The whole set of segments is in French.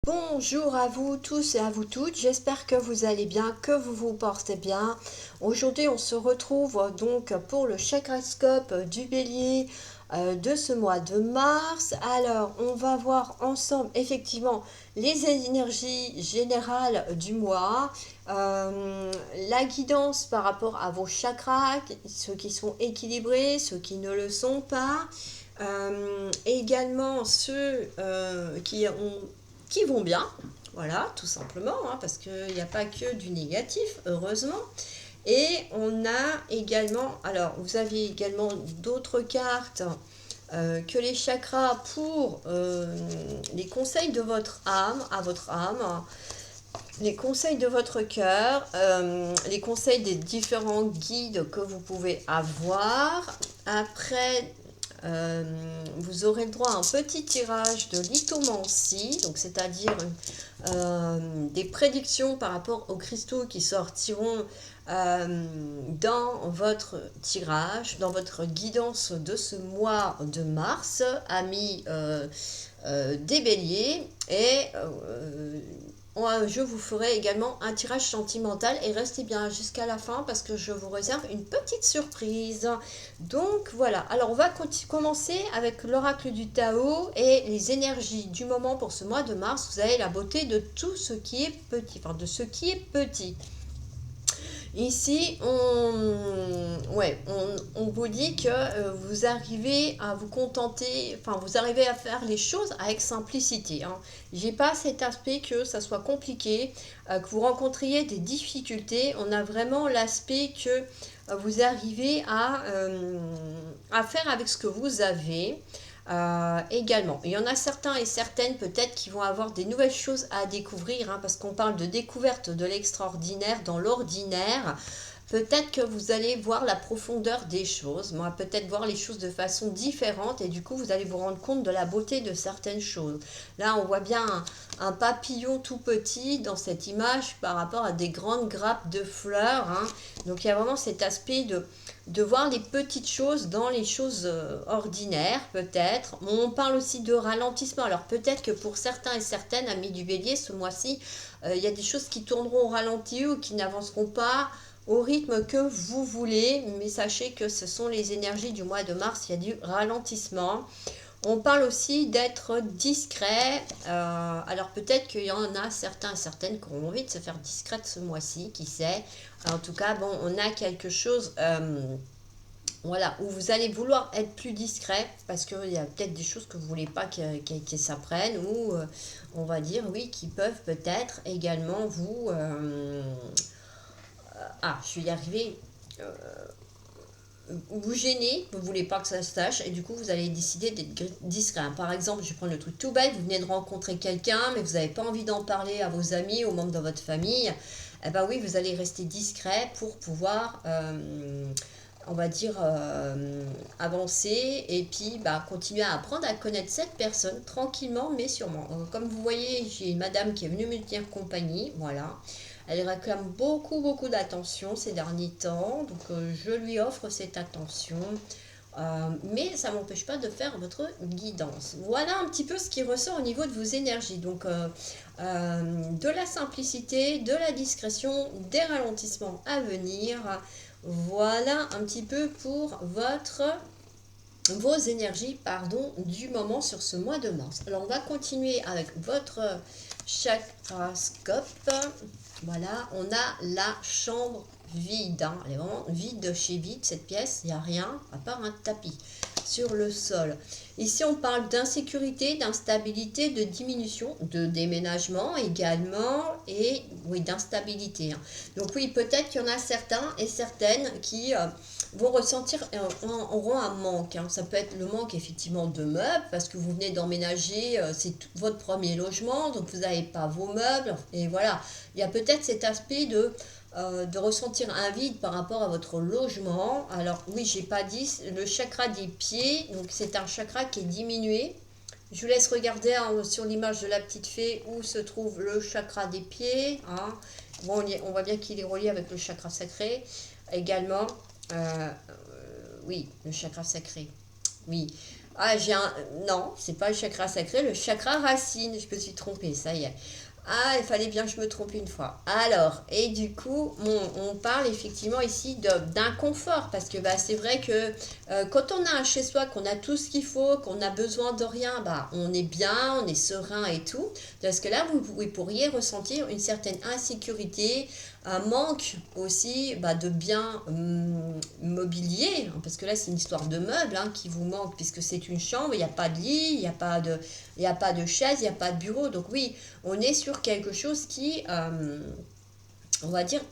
Bonjour à vous tous et à vous toutes, j'espère que vous allez bien, que vous vous portez bien. Aujourd'hui on se retrouve donc pour le chakrascope du bélier de ce mois de mars. Alors on va voir ensemble effectivement les énergies générales du mois, la guidance par rapport à vos chakras, ceux qui sont équilibrés, ceux qui ne le sont pas. Également ceux qui vont bien, voilà, tout simplement, hein, parce qu'il n'y a pas que du négatif, heureusement. Et on a également, alors vous avez également d'autres cartes que les chakras pour les conseils de votre âme, à votre âme, les conseils de votre cœur, les conseils des différents guides que vous pouvez avoir. Après, vous aurez le droit à un petit tirage de lithomancie, donc c'est-à-dire des prédictions par rapport aux cristaux qui sortiront dans votre tirage, dans votre guidance de ce mois de mars, amis des béliers. Et je vous ferai également un tirage sentimental et restez bien jusqu'à la fin parce que je vous réserve une petite surprise. Donc voilà, alors on va commencer avec l'oracle du Tao et les énergies du moment pour ce mois de mars. Vous avez la beauté de tout ce qui est petit, enfin de ce qui est petit. Ici, on vous dit que vous arrivez à vous contenter, enfin vous arrivez à faire les choses avec simplicité. Hein. J'ai pas cet aspect que ça soit compliqué, que vous rencontriez des difficultés. On a vraiment l'aspect que vous arrivez à faire avec ce que vous avez. Également, il y en a certains et certaines peut-être qui vont avoir des nouvelles choses à découvrir, hein, parce qu'on parle de découverte de l'extraordinaire dans l'ordinaire. Peut-être que vous allez voir la profondeur des choses, moi peut-être voir les choses de façon différente et du coup vous allez vous rendre compte de la beauté de certaines choses. Là on voit bien un papillon tout petit dans cette image par rapport à des grandes grappes de fleurs. Hein. Donc il y a vraiment cet aspect de voir les petites choses dans les choses ordinaires peut-être. On parle aussi de ralentissement. Alors peut-être que pour certains et certaines amis du bélier ce mois-ci, il y a des choses qui tourneront au ralenti ou qui n'avanceront pas au rythme que vous voulez, mais sachez que ce sont les énergies du mois de mars, il y a du ralentissement. On parle aussi d'être discret. Alors peut-être qu'il y en a certains et certaines qui ont envie de se faire discrète ce mois-ci, qui sait. En tout cas, bon, on a quelque chose voilà, où vous allez vouloir être plus discret parce qu'il y a peut-être des choses que vous ne voulez pas qu'elles s'apprennent ou on va dire, oui, qui peuvent peut-être également vous... je vais y arriver. Vous gênez, vous ne voulez pas que ça se sache, et du coup vous allez décider d'être discret. Par exemple, je vais prendre le truc tout bête, vous venez de rencontrer quelqu'un, mais vous n'avez pas envie d'en parler à vos amis, aux membres de votre famille. Eh bien oui, vous allez rester discret pour pouvoir, on va dire, avancer, et puis continuer à apprendre à connaître cette personne tranquillement, mais sûrement. Comme vous voyez, j'ai une madame qui est venue me tenir compagnie, voilà. Elle réclame beaucoup, beaucoup d'attention ces derniers temps, donc je lui offre cette attention, mais ça ne m'empêche pas de faire votre guidance. Voilà un petit peu ce qui ressort au niveau de vos énergies, donc de la simplicité, de la discrétion, des ralentissements à venir. Voilà un petit peu pour vos énergies du moment sur ce mois de mars. Alors on va continuer avec votre chakrascope. Voilà, on a la chambre vide. Hein. Elle est vraiment vide de chez vide, cette pièce. Il n'y a rien à part un tapis sur le sol. Ici, on parle d'insécurité, d'instabilité, de diminution, de déménagement également et oui, d'instabilité. Hein. Donc oui, peut-être qu'il y en a certains et certaines qui vont ressentir, auront un manque. Hein. Ça peut être le manque effectivement de meubles parce que vous venez d'emménager, c'est votre premier logement, donc vous n'avez pas vos meubles. Et voilà, il y a peut-être cet aspect de ressentir un vide par rapport à votre logement. Alors oui, j'ai pas dit le chakra des pieds, donc c'est un chakra qui est diminué. Je vous laisse regarder sur l'image de la petite fée où se trouve le chakra des pieds. Hein. Bon, on voit bien qu'il est relié avec le chakra sacré également. Oui, le chakra sacré. Oui. Ah, j'ai un... Non, c'est pas le chakra sacré, le chakra racine. Je me suis trompée, ça y est. Ah, il fallait bien que je me trompe une fois. Alors, et du coup, on parle effectivement ici d'inconfort, parce que bah, c'est vrai que quand on a un chez soi, qu'on a tout ce qu'il faut, qu'on a besoin de rien, bah, on est bien, on est serein et tout. Parce que là, vous pourriez ressentir une certaine insécurité, un manque aussi bah, de biens mobiliers, hein, parce que là, c'est une histoire de meubles hein, qui vous manque, puisque c'est une chambre, il n'y a pas de lit, il n'y a pas de chaise, il n'y a pas de bureau. Donc oui, on est sur quelque chose qui, on va dire,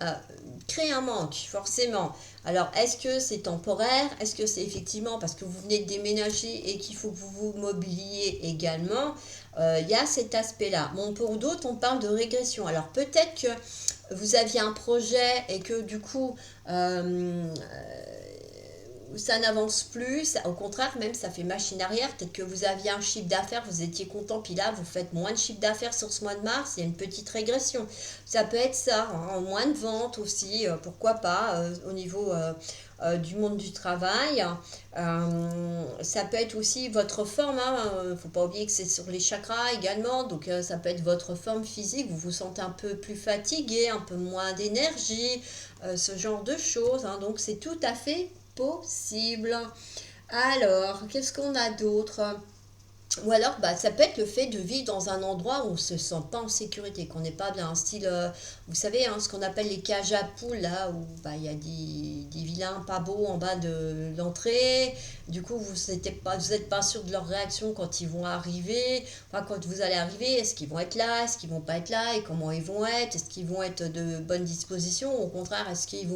crée un manque, forcément. Alors, est-ce que c'est temporaire? Est-ce que c'est effectivement parce que vous venez de déménager et qu'il faut que vous vous mobiliez également? Il y a cet aspect-là. Bon, pour d'autres, on parle de régression. Alors, peut-être que vous aviez un projet et que du coup, ça n'avance plus, au contraire, même ça fait machine arrière. Peut-être que vous aviez un chiffre d'affaires, vous étiez content, puis là, vous faites moins de chiffre d'affaires sur ce mois de mars, il y a une petite régression. Ça peut être ça, hein, moins de ventes aussi, pourquoi pas, au niveau du monde du travail. Ça peut être aussi votre forme, il ne faut pas oublier que c'est sur les chakras également, donc ça peut être votre forme physique, vous vous sentez un peu plus fatigué, un peu moins d'énergie, ce genre de choses, hein, donc c'est tout à fait possible. Alors, qu'est-ce qu'on a d'autre? Ou alors, bah, ça peut être le fait de vivre dans un endroit où on ne se sent pas en sécurité, qu'on n'est pas bien. Un style, vous savez, hein, ce qu'on appelle les cages à poules, là, où bah, il y a des vilains pas beaux en bas de l'entrée. Du coup, vous êtes pas sûr de leur réaction quand ils vont arriver. Enfin, quand vous allez arriver, est-ce qu'ils vont être là? Est-ce qu'ils vont pas être là? Et comment ils vont être? Est-ce qu'ils vont être de bonne disposition? Au contraire, est-ce ils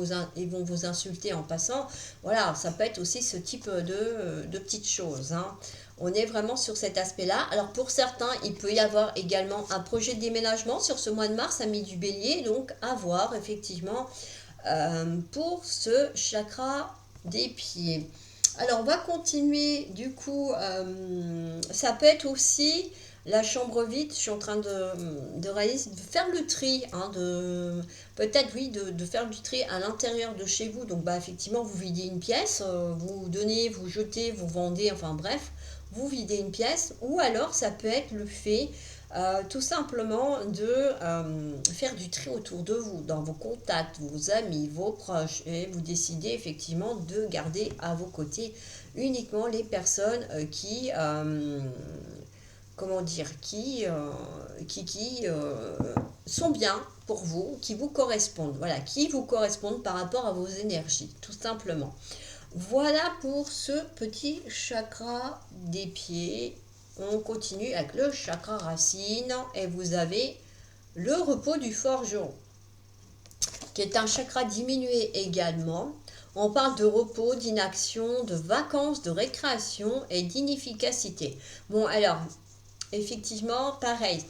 vont vous insulter en passant? Voilà, ça peut être aussi ce type de petites choses, hein. On est vraiment sur cet aspect-là. Alors pour certains, il peut y avoir également un projet de déménagement sur ce mois de mars, ami du bélier, donc à voir effectivement pour ce chakra des pieds. Alors on va continuer du coup, ça peut être aussi la chambre vide, je suis en train de faire le tri, hein, peut-être oui, de faire du tri à l'intérieur de chez vous. Donc bah effectivement vous videz une pièce, vous donnez, vous jetez, vous vendez, enfin bref, vous videz une pièce, ou alors ça peut être le fait tout simplement de faire du tri autour de vous, dans vos contacts, vos amis, vos proches, et vous décidez effectivement de garder à vos côtés uniquement les personnes comment dire, qui sont bien pour vous, qui vous correspondent, voilà, qui vous correspondent par rapport à vos énergies, tout simplement. Voilà pour ce petit chakra des pieds. On continue avec le chakra racine et vous avez le repos du forgeron, qui est un chakra diminué également. On parle de repos, d'inaction, de vacances, de récréation et d'inefficacité. Bon, alors, effectivement, pareil,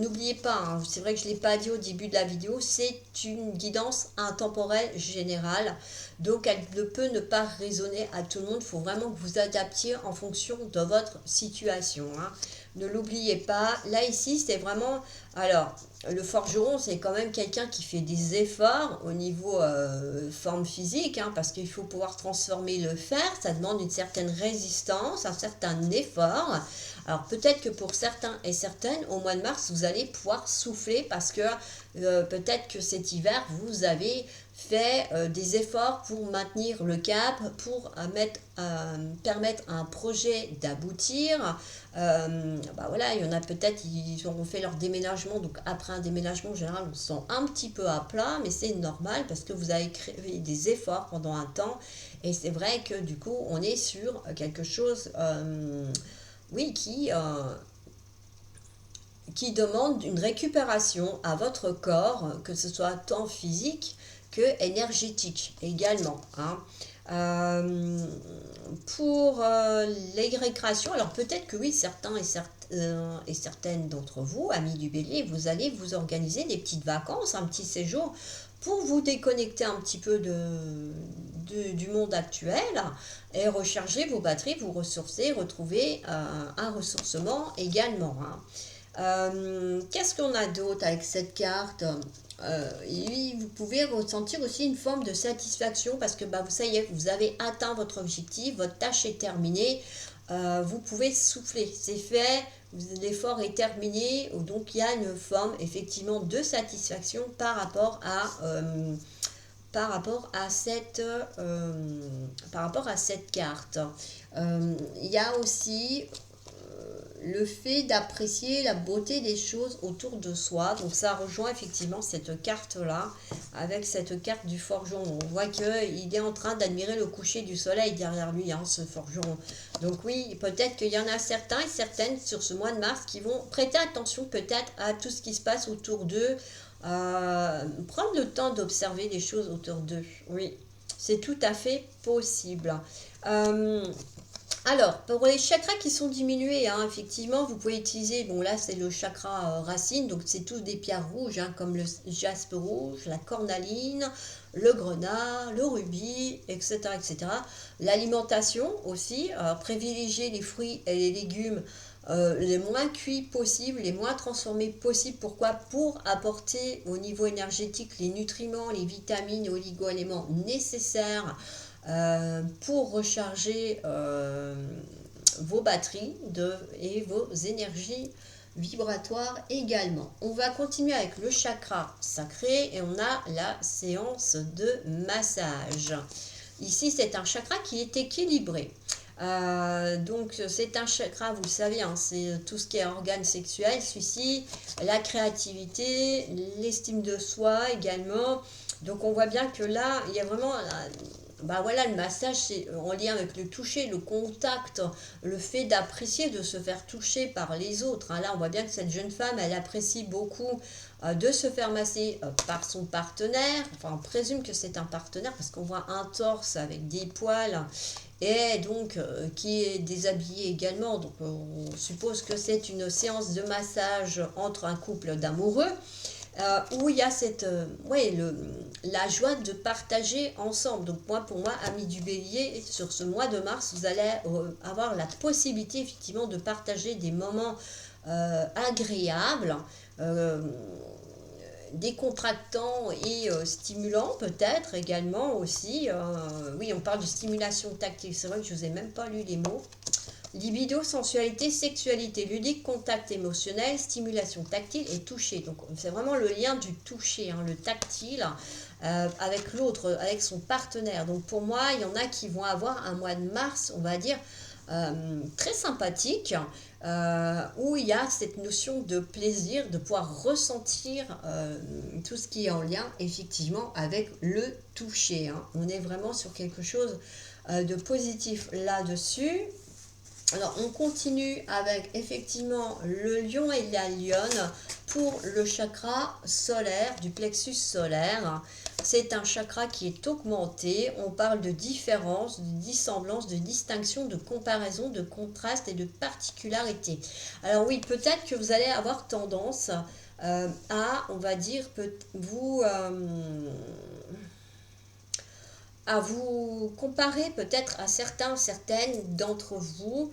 n'oubliez pas, hein, c'est vrai que je ne l'ai pas dit au début de la vidéo, c'est une guidance intemporelle générale, donc elle ne peut ne pas résonner à tout le monde, il faut vraiment que vous adaptiez en fonction de votre situation, hein. Ne l'oubliez pas, là ici c'est vraiment, alors le forgeron c'est quand même quelqu'un qui fait des efforts au niveau forme physique, hein, parce qu'il faut pouvoir transformer le fer, ça demande une certaine résistance, un certain effort. Alors peut-être que pour certains et certaines, au mois de mars, vous allez pouvoir souffler parce que peut-être que cet hiver, vous avez fait des efforts pour maintenir le cap, pour permettre à un projet d'aboutir. Bah voilà, il y en a peut-être, ils auront fait leur déménagement, donc après un déménagement, en général, on se sent un petit peu à plat, mais c'est normal parce que vous avez créé des efforts pendant un temps, et c'est vrai que du coup, on est sur quelque chose... oui, qui demande une récupération à votre corps, que ce soit tant physique que énergétique également, hein. Euh, pour les récréations, alors peut-être que oui, certains et certaines d'entre vous, amis du bélier, vous allez vous organiser des petites vacances, un petit séjour pour vous déconnecter un petit peu du monde actuel et recharger vos batteries, vous ressourcer, retrouver un ressourcement également, hein. Qu'est-ce qu'on a d'autre avec cette carte? Et vous pouvez ressentir aussi une forme de satisfaction parce que bah, vous, ça y est, vous avez atteint votre objectif, votre tâche est terminée. vous pouvez souffler. C'est fait, l'effort est terminé, donc il y a une forme effectivement de satisfaction par rapport à cette carte. Il y a aussi le fait d'apprécier la beauté des choses autour de soi. Donc ça rejoint effectivement cette carte-là, avec cette carte du forgeron. On voit qu'il est en train d'admirer le coucher du soleil derrière lui, hein, ce forgeron. Donc oui, peut-être qu'il y en a certains et certaines sur ce mois de mars qui vont prêter attention peut-être à tout ce qui se passe autour d'eux, prendre le temps d'observer les choses autour d'eux. Oui, c'est tout à fait possible. Alors, pour les chakras qui sont diminués, hein, effectivement, vous pouvez utiliser, bon là c'est le chakra racine, donc c'est tous des pierres rouges, hein, comme le jaspe rouge, la cornaline, le grenat, le rubis, etc. etc. L'alimentation aussi, privilégier les fruits et les légumes les moins cuits possibles, les moins transformés possibles. Pourquoi? Pour apporter au niveau énergétique les nutriments, les vitamines et oligo-éléments nécessaires pour recharger vos batteries et vos énergies vibratoires également. On va continuer avec le chakra sacré et on a la séance de massage. Ici, c'est un chakra qui est équilibré. Donc c'est un chakra, vous le savez, hein, c'est tout ce qui est organe sexuel, celui-ci, la créativité, l'estime de soi également. Donc on voit bien que là, il y a vraiment... Bah voilà, le massage, c'est en lien avec le toucher, le contact, le fait d'apprécier, de se faire toucher par les autres. Hein. Là, on voit bien que cette jeune femme, elle apprécie beaucoup de se faire masser par son partenaire. Enfin, on présume que c'est un partenaire parce qu'on voit un torse avec des poils et donc qui est déshabillé également. Donc, on suppose que c'est une séance de massage entre un couple d'amoureux. Où il y a la joie de partager ensemble. Donc pour moi, amis du bélier, sur ce mois de mars, vous allez avoir la possibilité effectivement de partager des moments agréables, décontractants et stimulants peut-être également aussi. Oui, on parle de stimulation tactile, c'est vrai que je vous ai même pas lu les mots. Libido, sensualité, sexualité ludique, contact émotionnel, stimulation tactile et toucher. Donc c'est vraiment le lien du toucher, hein, le tactile avec l'autre, avec son partenaire. Donc pour moi, il y en a qui vont avoir un mois de mars, on va dire, très sympathique, où il y a cette notion de plaisir, de pouvoir ressentir tout ce qui est en lien effectivement avec le toucher. Hein. On est vraiment sur quelque chose de positif là-dessus. Alors, on continue avec effectivement le lion et la lionne pour le chakra solaire, du plexus solaire. C'est un chakra qui est augmenté. On parle de différence, de dissemblance, de distinction, de comparaison, de contraste et de particularité. Alors oui, peut-être que vous allez avoir tendance on va dire, à vous comparer peut-être à certaines d'entre vous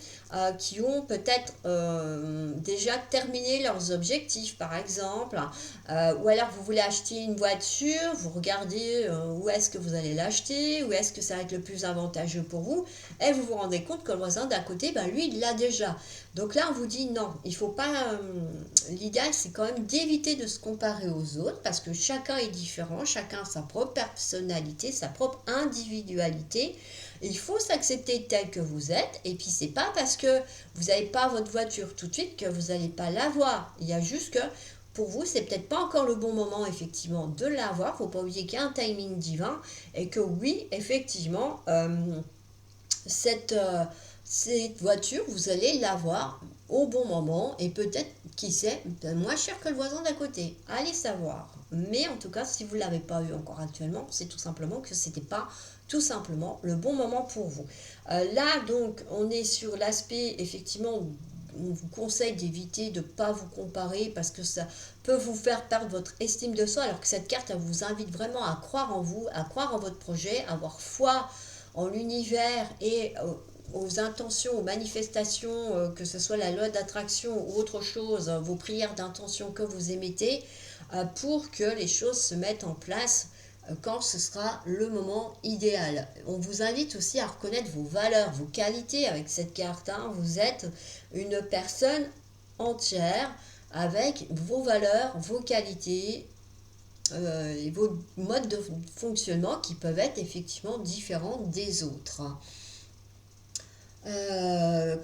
qui ont peut-être déjà terminé leurs objectifs par exemple, ou alors vous voulez acheter une voiture, vous regardez où est-ce que vous allez l'acheter, où est-ce que ça va être le plus avantageux pour vous, et vous vous rendez compte que le voisin d'à côté, lui il l'a déjà. Donc là on vous dit non, il faut pas, l'idéal c'est quand même d'éviter de se comparer aux autres parce que chacun est différent, chacun a sa propre personnalité, sa propre individualité. Il faut s'accepter tel que vous êtes et puis c'est pas parce que vous n'avez pas votre voiture tout de suite que vous n'allez pas l'avoir. Il y a juste que pour vous, c'est peut-être pas encore le bon moment effectivement de l'avoir. Il ne faut pas oublier qu'il y a un timing divin et que oui, effectivement, cette voiture, vous allez l'avoir au bon moment et peut-être, qui sait, moins cher que le voisin d'à côté. Allez savoir. Mais en tout cas, si vous ne l'avez pas eu encore actuellement, c'est tout simplement que ce n'était pas tout simplement le bon moment pour vous. Là, donc, on est sur l'aspect, effectivement, on vous conseille d'éviter de ne pas vous comparer parce que ça peut vous faire perdre votre estime de soi, alors que cette carte, elle vous invite vraiment à croire en vous, à croire en votre projet, à avoir foi en l'univers et aux intentions, aux manifestations, que ce soit la loi d'attraction ou autre chose, vos prières d'intention que vous émettez, pour que les choses se mettent en place quand ce sera le moment idéal. On vous invite aussi à reconnaître vos valeurs, vos qualités avec cette carte, hein. Vous êtes une personne entière avec vos valeurs, vos qualités, et vos modes de fonctionnement qui peuvent être effectivement différents des autres.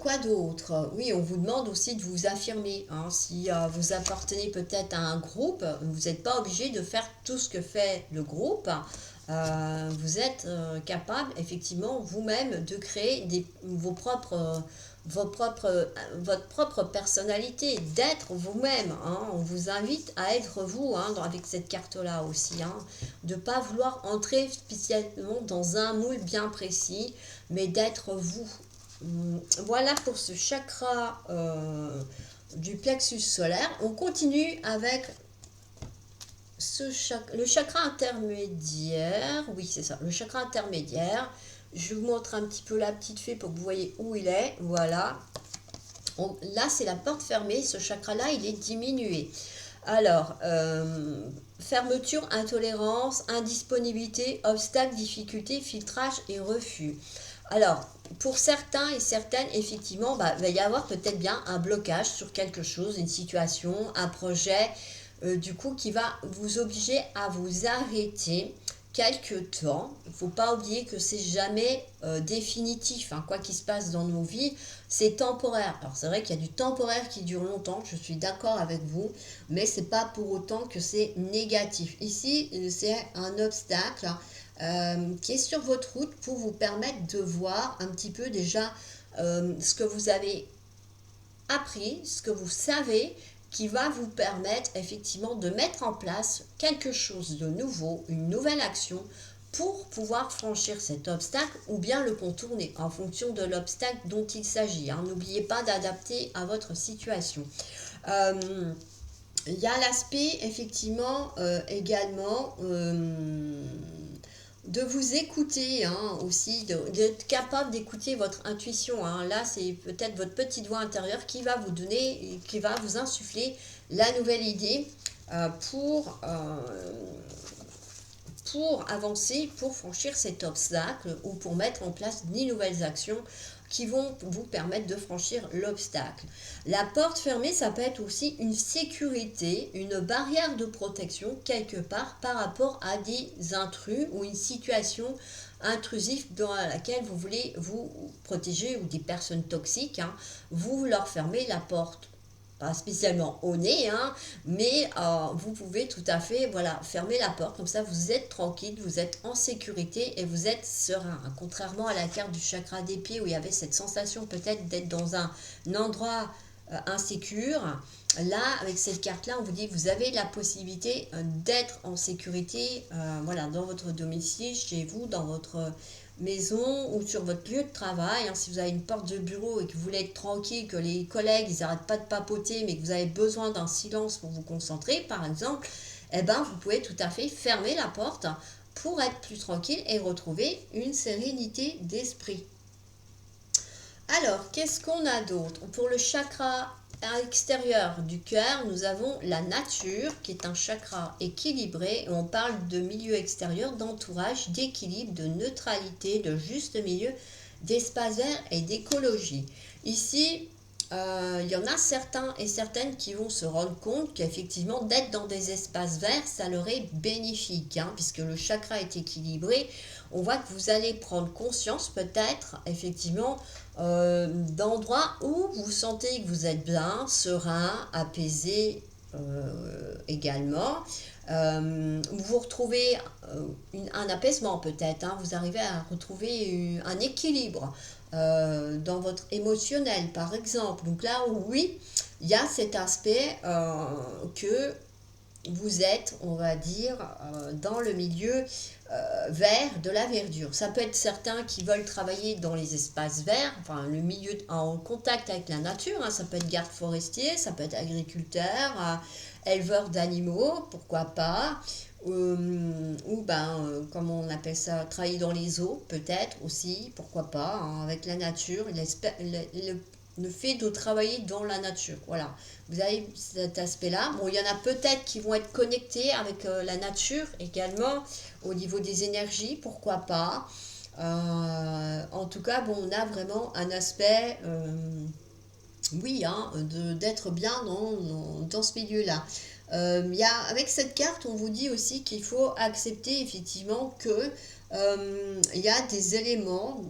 Quoi d'autre? Oui, on vous demande aussi de vous affirmer, hein. Si vous appartenez peut-être à un groupe, vous n'êtes pas obligé de faire tout ce que fait le groupe. Vous êtes capable effectivement vous-même de créer votre propre personnalité, d'être vous-même, hein. On vous invite à être vous, hein, avec cette carte-là aussi, hein. De ne pas vouloir entrer spécialement dans un moule bien précis, mais d'être vous. Voilà pour ce chakra du plexus solaire. On continue avec le chakra intermédiaire. Oui, c'est ça, le chakra intermédiaire. Je vous montre un petit peu la petite fée pour que vous voyez où il est. Voilà. Là, c'est la porte fermée. Ce chakra-là, il est diminué. Alors, fermeture, intolérance, indisponibilité, obstacle, difficulté, filtrage et refus. Alors, pour certains et certaines, effectivement, il va y avoir peut-être bien un blocage sur quelque chose, une situation, un projet, du coup, qui va vous obliger à vous arrêter quelque temps. Il ne faut pas oublier que c'est jamais définitif, hein. Quoi qu'il se passe dans nos vies, c'est temporaire. Alors, c'est vrai qu'il y a du temporaire qui dure longtemps, je suis d'accord avec vous, mais c'est pas pour autant que c'est négatif. Ici, c'est un obstacle qui est sur votre route pour vous permettre de voir un petit peu déjà ce que vous avez appris, ce que vous savez, qui va vous permettre effectivement de mettre en place quelque chose de nouveau, une nouvelle action pour pouvoir franchir cet obstacle ou bien le contourner en fonction de l'obstacle dont il s'agit, hein. N'oubliez pas d'adapter à votre situation. Il y a l'aspect effectivement également de vous écouter, hein, aussi, d'être capable d'écouter votre intuition, hein. Là, c'est peut-être votre petite voix intérieure qui va vous donner, qui va vous insuffler la nouvelle idée pour avancer, pour franchir cet obstacle ou pour mettre en place de nouvelles actions qui vont vous permettre de franchir l'obstacle. La porte fermée, ça peut être aussi une sécurité, une barrière de protection quelque part par rapport à des intrus ou une situation intrusive dans laquelle vous voulez vous protéger ou des personnes toxiques, hein. Vous leur fermez la porte. Pas spécialement au nez, hein, mais vous pouvez tout à fait, voilà, fermer la porte, comme ça vous êtes tranquille, vous êtes en sécurité et vous êtes serein, hein. Contrairement à la carte du chakra des pieds où il y avait cette sensation peut-être d'être dans un endroit insécure, là avec cette carte là on vous dit que vous avez la possibilité d'être en sécurité, voilà, dans votre domicile, chez vous, dans votre maison ou sur votre lieu de travail, hein. Si vous avez une porte de bureau et que vous voulez être tranquille, que les collègues ils n'arrêtent pas de papoter mais que vous avez besoin d'un silence pour vous concentrer par exemple, eh ben vous pouvez tout à fait fermer la porte pour être plus tranquille et retrouver une sérénité d'esprit. Alors, qu'est-ce qu'on a d'autre? Pour le chakra extérieur du cœur, nous avons la nature, qui est un chakra équilibré. On parle de milieu extérieur, d'entourage, d'équilibre, de neutralité, de juste milieu, d'espace vert et d'écologie. Ici, il y en a certains et certaines qui vont se rendre compte qu'effectivement, d'être dans des espaces verts, ça leur est bénéfique, hein, puisque le chakra est équilibré. On voit que vous allez prendre conscience peut-être, effectivement, d'endroits où vous sentez que vous êtes bien, serein, apaisé également. Vous retrouvez un apaisement peut-être, hein, vous arrivez à retrouver un équilibre dans votre émotionnel par exemple. Donc là, oui, il y a cet aspect que vous êtes, on va dire, dans le milieu vert, de la verdure. Ça peut être certains qui veulent travailler dans les espaces verts, enfin le milieu en contact avec la nature, hein. Ça peut être garde forestier, ça peut être agriculteur, éleveur d'animaux, pourquoi pas, ou comme on appelle ça, travailler dans les eaux, peut-être aussi, pourquoi pas, hein, avec la nature, le fait de travailler dans la nature. Voilà, vous avez cet aspect-là. Bon, il y en a peut-être qui vont être connectés avec la nature également, au niveau des énergies, pourquoi pas. En tout cas, bon, on a vraiment un aspect, oui, hein, d'être bien dans ce milieu-là. Avec cette carte, on vous dit aussi qu'il faut accepter effectivement que il y a des éléments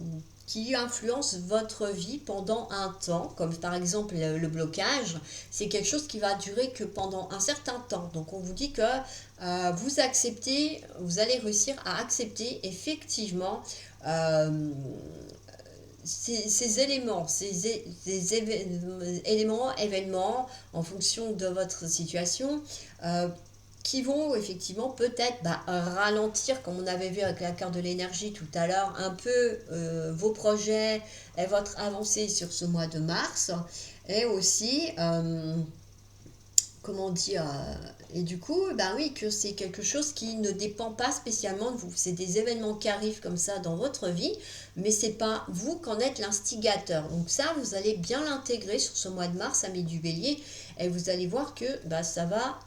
qui influencent votre vie pendant un temps, comme par exemple le blocage, c'est quelque chose qui va durer que pendant un certain temps. Donc on vous dit que vous acceptez, vous allez réussir à accepter effectivement euh, ces éléments, éléments, événements, en fonction de votre situation, euh, qui vont effectivement peut-être ralentir, comme on avait vu avec la carte de l'énergie tout à l'heure, un peu vos projets et votre avancée sur ce mois de mars. Et aussi, comment dire, et du coup, ben oui, que c'est quelque chose qui ne dépend pas spécialement de vous. C'est des événements qui arrivent comme ça dans votre vie, mais c'est pas vous qu'en êtes l'instigateur. Donc ça, vous allez bien l'intégrer sur ce mois de mars, ami du Bélier, et vous allez voir que ça va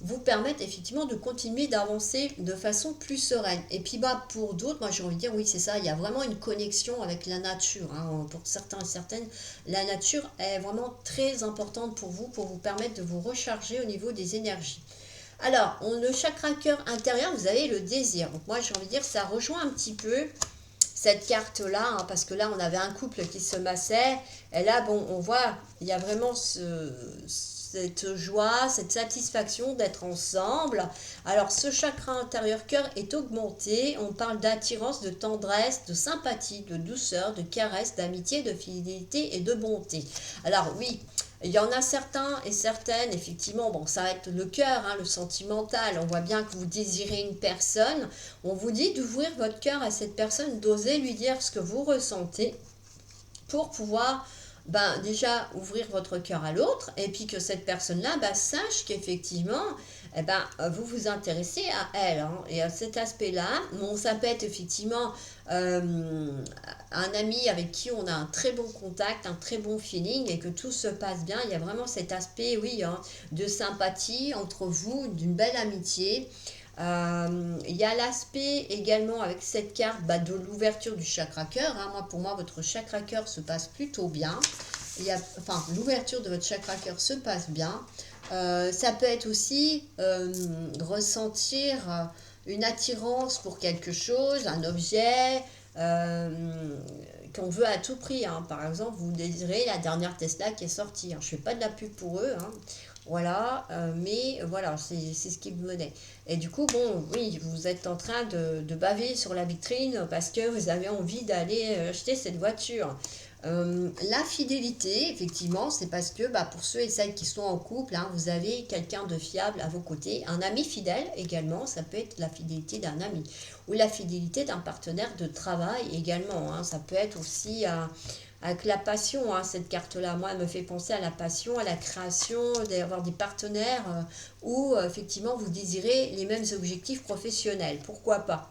vous permettre effectivement de continuer d'avancer de façon plus sereine. Et puis pour d'autres, moi j'ai envie de dire oui c'est ça, il y a vraiment une connexion avec la nature. Hein. Pour certains et certaines, la nature est vraiment très importante pour vous permettre de vous recharger au niveau des énergies. Alors, le chakra cœur intérieur, vous avez le désir. Donc moi j'ai envie de dire ça rejoint un petit peu cette carte-là, hein, parce que là, on avait un couple qui se massait, et là, bon, on voit, il y a vraiment cette joie, cette satisfaction d'être ensemble. Alors, ce chakra intérieur cœur est augmenté, on parle d'attirance, de tendresse, de sympathie, de douceur, de caresse, d'amitié, de fidélité et de bonté. Alors, oui, il y en a certains et certaines, effectivement, bon, ça va être le cœur, hein, le sentimental. On voit bien que vous désirez une personne. On vous dit d'ouvrir votre cœur à cette personne, d'oser lui dire ce que vous ressentez pour pouvoir déjà ouvrir votre cœur à l'autre et puis que cette personne-là sache qu'effectivement vous vous intéressez à elle, hein, et à cet aspect-là. Bon, ça peut être effectivement un ami avec qui on a un très bon contact, un très bon feeling et que tout se passe bien. Il y a vraiment cet aspect, oui, hein, de sympathie entre vous, d'une belle amitié. Il y a l'aspect également avec cette carte de l'ouverture du chakra cœur. Hein. Pour moi, votre chakra cœur se passe plutôt bien. L'ouverture de votre chakra cœur se passe bien. Ça peut être aussi ressentir une attirance pour quelque chose, un objet qu'on veut à tout prix. Hein. Par exemple, vous désirez la dernière Tesla qui est sortie. Hein. Je ne fais pas de la pub pour eux. Hein. Voilà, mais voilà, c'est ce qui me venait. Et du coup, bon, oui, vous êtes en train de baver sur la vitrine parce que vous avez envie d'aller acheter cette voiture. La fidélité, effectivement, c'est parce que pour ceux et celles qui sont en couple, hein, vous avez quelqu'un de fiable à vos côtés. Un ami fidèle également, ça peut être la fidélité d'un ami ou la fidélité d'un partenaire de travail également. Hein, ça peut être aussi avec la passion, hein, cette carte-là. Moi, elle me fait penser à la passion, à la création, d'avoir des partenaires où effectivement vous désirez les mêmes objectifs professionnels. Pourquoi pas?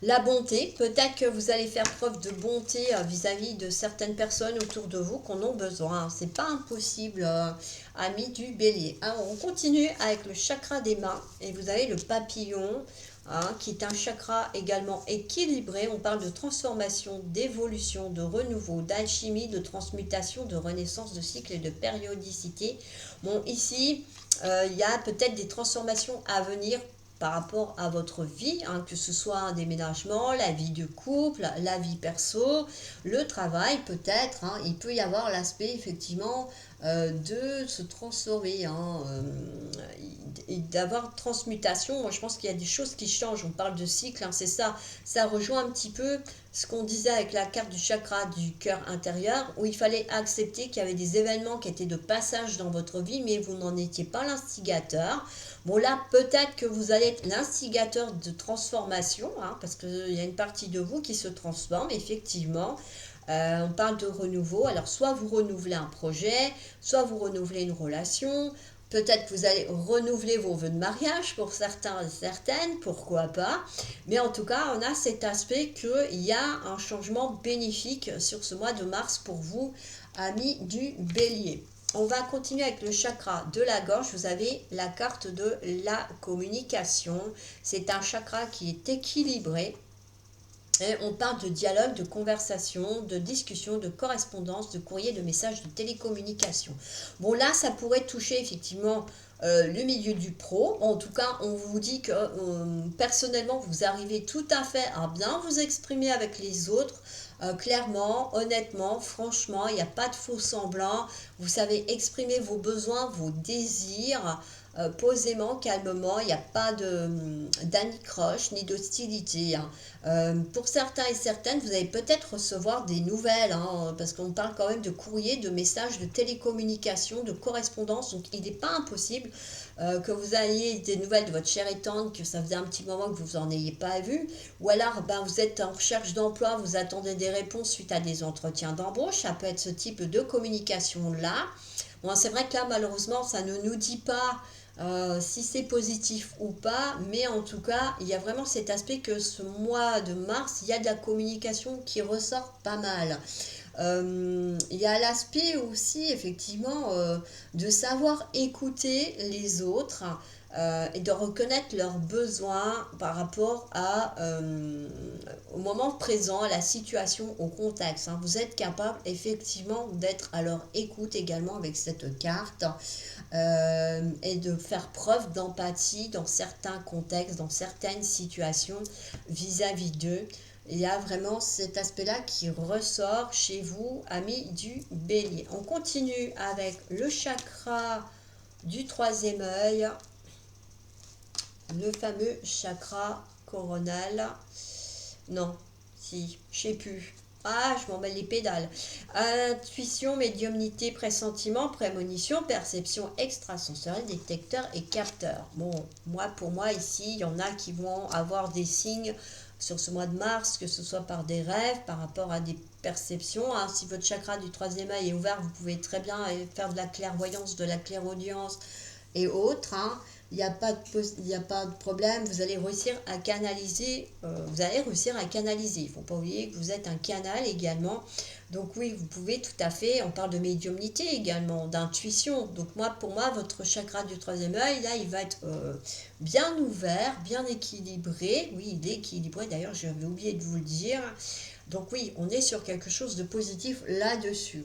La bonté, peut-être que vous allez faire preuve de bonté vis-à-vis de certaines personnes autour de vous qu'on a besoin. C'est pas impossible, amis du Bélier. Alors, on continue avec le chakra des mains et vous avez le papillon, hein, qui est un chakra également équilibré. On parle de transformation, d'évolution, de renouveau, d'alchimie, de transmutation, de renaissance, de cycle et de périodicité. Bon, ici, il y a peut-être des transformations à venir par rapport à votre vie, hein, que ce soit un déménagement, la vie de couple, la vie perso, le travail peut-être, hein, il peut y avoir l'aspect effectivement de se transformer, hein, et d'avoir transmutation. Moi je pense qu'il y a des choses qui changent, on parle de cycle, hein, c'est ça, ça rejoint un petit peu ce qu'on disait avec la carte du chakra du cœur intérieur, où il fallait accepter qu'il y avait des événements qui étaient de passage dans votre vie, mais vous n'en étiez pas l'instigateur. Bon là, peut-être que vous allez être l'instigateur de transformation, hein, parce qu'il y a une partie de vous qui se transforme, effectivement. On parle de renouveau, alors soit vous renouvelez un projet, soit vous renouvelez une relation, Peut-être que vous allez renouveler vos vœux de mariage pour certains et certaines, pourquoi pas. Mais en tout cas, on a cet aspect qu'il y a un changement bénéfique sur ce mois de mars pour vous, amis du Bélier. On va continuer avec le chakra de la gorge. Vous avez la carte de la communication. C'est un chakra qui est équilibré. Et on parle de dialogue, de conversation, de discussion, de correspondance, de courrier, de messages, de télécommunication. Bon, là, ça pourrait toucher effectivement le milieu du pro. En tout cas, on vous dit que personnellement, vous arrivez tout à fait à bien vous exprimer avec les autres. Clairement, honnêtement, franchement, il n'y a pas de faux semblants. Vous savez exprimer vos besoins, vos désirs. Posément, calmement, il n'y a pas d'anicroche ni d'hostilité. Hein. Pour certains et certaines, vous allez peut-être recevoir des nouvelles, hein, parce qu'on parle quand même de courrier, de messages, de télécommunication, de correspondance. Donc, il n'est pas impossible que vous ayez des nouvelles de votre chère et tendre, que ça faisait un petit moment que vous n'en ayez pas vu. Ou alors, vous êtes en recherche d'emploi, vous attendez des réponses suite à des entretiens d'embauche. Ça peut être ce type de communication-là. Bon, c'est vrai que là, malheureusement, ça ne nous dit pas si c'est positif ou pas, mais en tout cas, il y a vraiment cet aspect que ce mois de mars, il y a de la communication qui ressort pas mal. Il y a l'aspect aussi, effectivement, de savoir écouter les autres et de reconnaître leurs besoins par rapport au moment présent, à la situation, au contexte. Hein. Vous êtes capable, effectivement, d'être à leur écoute également avec cette carte. Et de faire preuve d'empathie dans certains contextes, dans certaines situations vis-à-vis d'eux. Il y a vraiment cet aspect-là qui ressort chez vous, amis du Bélier. On continue avec le chakra du troisième œil, le fameux chakra coronal. Non, si, je sais plus. Ah, je m'en mêle les pédales. Intuition, médiumnité, pressentiment, prémonition, perception extrasensorielle, détecteur et capteur. Bon, pour moi, ici, il y en a qui vont avoir des signes sur ce mois de mars, que ce soit par des rêves, par rapport à des perceptions. Hein. Si votre chakra du troisième œil est ouvert, vous pouvez très bien faire de la clairvoyance, de la clairaudience et autres. Hein. Il n'y a pas de problème, vous allez réussir à canaliser, Il ne faut pas oublier que vous êtes un canal également. Donc oui, vous pouvez tout à fait, on parle de médiumnité également, d'intuition. Donc pour moi, votre chakra du troisième œil, là, il va être bien ouvert, bien équilibré. Oui, il est équilibré, d'ailleurs, j'avais oublié de vous le dire. Donc oui, on est sur quelque chose de positif là-dessus.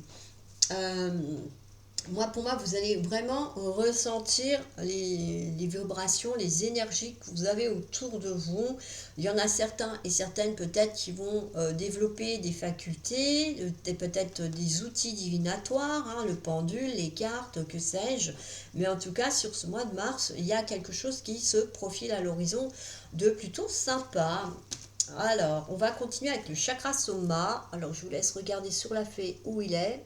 Pour moi, vous allez vraiment ressentir les vibrations, les énergies que vous avez autour de vous. Il y en a certains et certaines peut-être qui vont développer des facultés, peut-être des outils divinatoires, hein, le pendule, les cartes, que sais-je. Mais en tout cas, sur ce mois de mars, il y a quelque chose qui se profile à l'horizon de plutôt sympa. Alors, on va continuer avec le chakra soma. Alors, je vous laisse regarder sur la feuille où il est.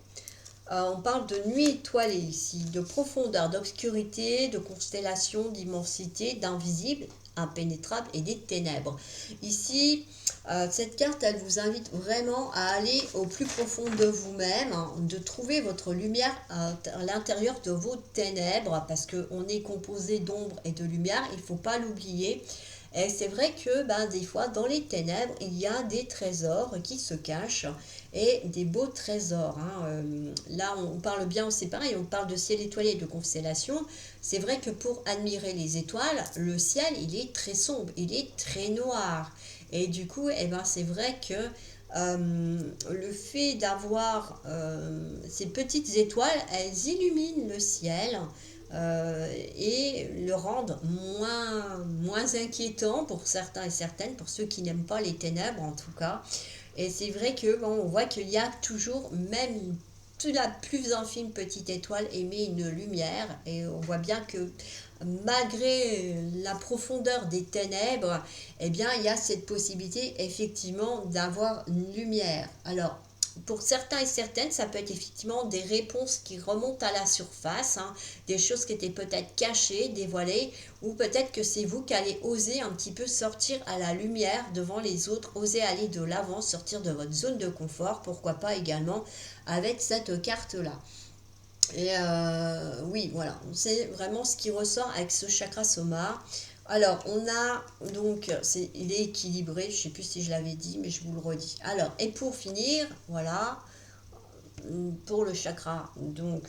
On parle de nuit étoilée ici, de profondeur, d'obscurité, de constellation, d'immensité, d'invisible, impénétrable et des ténèbres. Ici, cette carte, elle vous invite vraiment à aller au plus profond de vous-même, hein, de trouver votre lumière à l'intérieur de vos ténèbres, parce qu'on est composé d'ombre et de lumière, il ne faut pas l'oublier. Et c'est vrai que des fois, dans les ténèbres, il y a des trésors qui se cachent et des beaux trésors. Hein. Là, on parle bien, c'est pareil, on parle de ciel étoilé, de constellation. C'est vrai que pour admirer les étoiles, le ciel, il est très sombre, il est très noir. Et du coup, c'est vrai que le fait d'avoir ces petites étoiles, elles illuminent le ciel. Et le rendent moins inquiétant pour certains et certaines, pour ceux qui n'aiment pas les ténèbres en tout cas. Et c'est vrai que on voit qu'il y a toujours, même la plus infime petite étoile émet une lumière, et on voit bien que malgré la profondeur des ténèbres, il y a cette possibilité effectivement d'avoir une lumière. Alors, pour certains et certaines, ça peut être effectivement des réponses qui remontent à la surface, hein, des choses qui étaient peut-être cachées, dévoilées, ou peut-être que c'est vous qui allez oser un petit peu sortir à la lumière devant les autres, oser aller de l'avant, sortir de votre zone de confort, pourquoi pas également avec cette carte-là. Et oui, voilà, c'est vraiment ce qui ressort avec ce chakra soma. Alors, on a donc, il est équilibré, je ne sais plus si je l'avais dit, mais je vous le redis. Alors, et pour finir, voilà, pour le chakra, donc,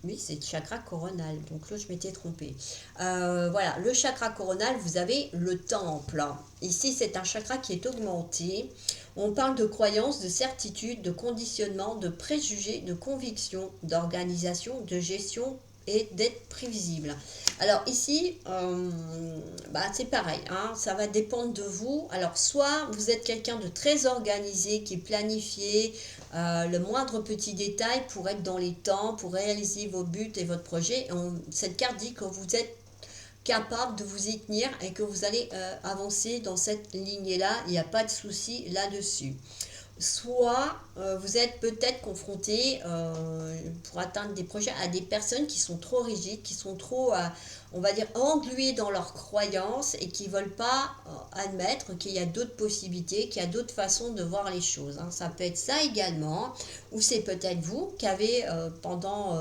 oui, c'est le chakra coronal, donc là je m'étais trompée. Voilà, le chakra coronal, vous avez le temple. Ici, c'est un chakra qui est augmenté. On parle de croyances, de certitudes, de conditionnement, de préjugés, de convictions, d'organisation, de gestion et d'être prévisible. Alors ici, c'est pareil, hein, ça va dépendre de vous. Alors soit vous êtes quelqu'un de très organisé, qui est planifié, le moindre petit détail pour être dans les temps, pour réaliser vos buts et votre projet. Cette carte dit que vous êtes capable de vous y tenir et que vous allez avancer dans cette lignée-là. Il n'y a pas de souci là-dessus. Soit vous êtes peut-être confronté pour atteindre des projets à des personnes qui sont trop rigides, qui sont trop, on va dire, engluées dans leurs croyances et qui ne veulent pas admettre qu'il y a d'autres possibilités, qu'il y a d'autres façons de voir les choses. Hein. Ça peut être ça également, ou c'est peut-être vous qui avez, pendant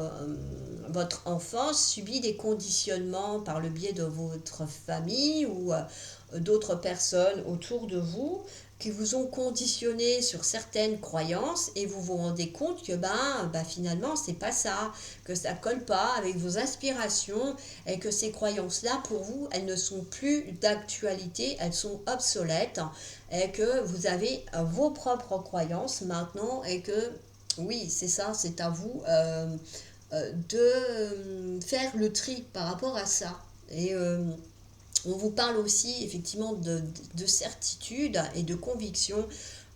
votre enfance, subi des conditionnements par le biais de votre famille ou d'autres personnes autour de vous qui vous ont conditionné sur certaines croyances et vous vous rendez compte que finalement c'est pas ça, que ça colle pas avec vos aspirations et que ces croyances-là pour vous elles ne sont plus d'actualité, elles sont obsolètes et que vous avez vos propres croyances maintenant et que oui c'est ça, c'est à vous de faire le tri par rapport à ça. Et on vous parle aussi effectivement de certitude et de conviction.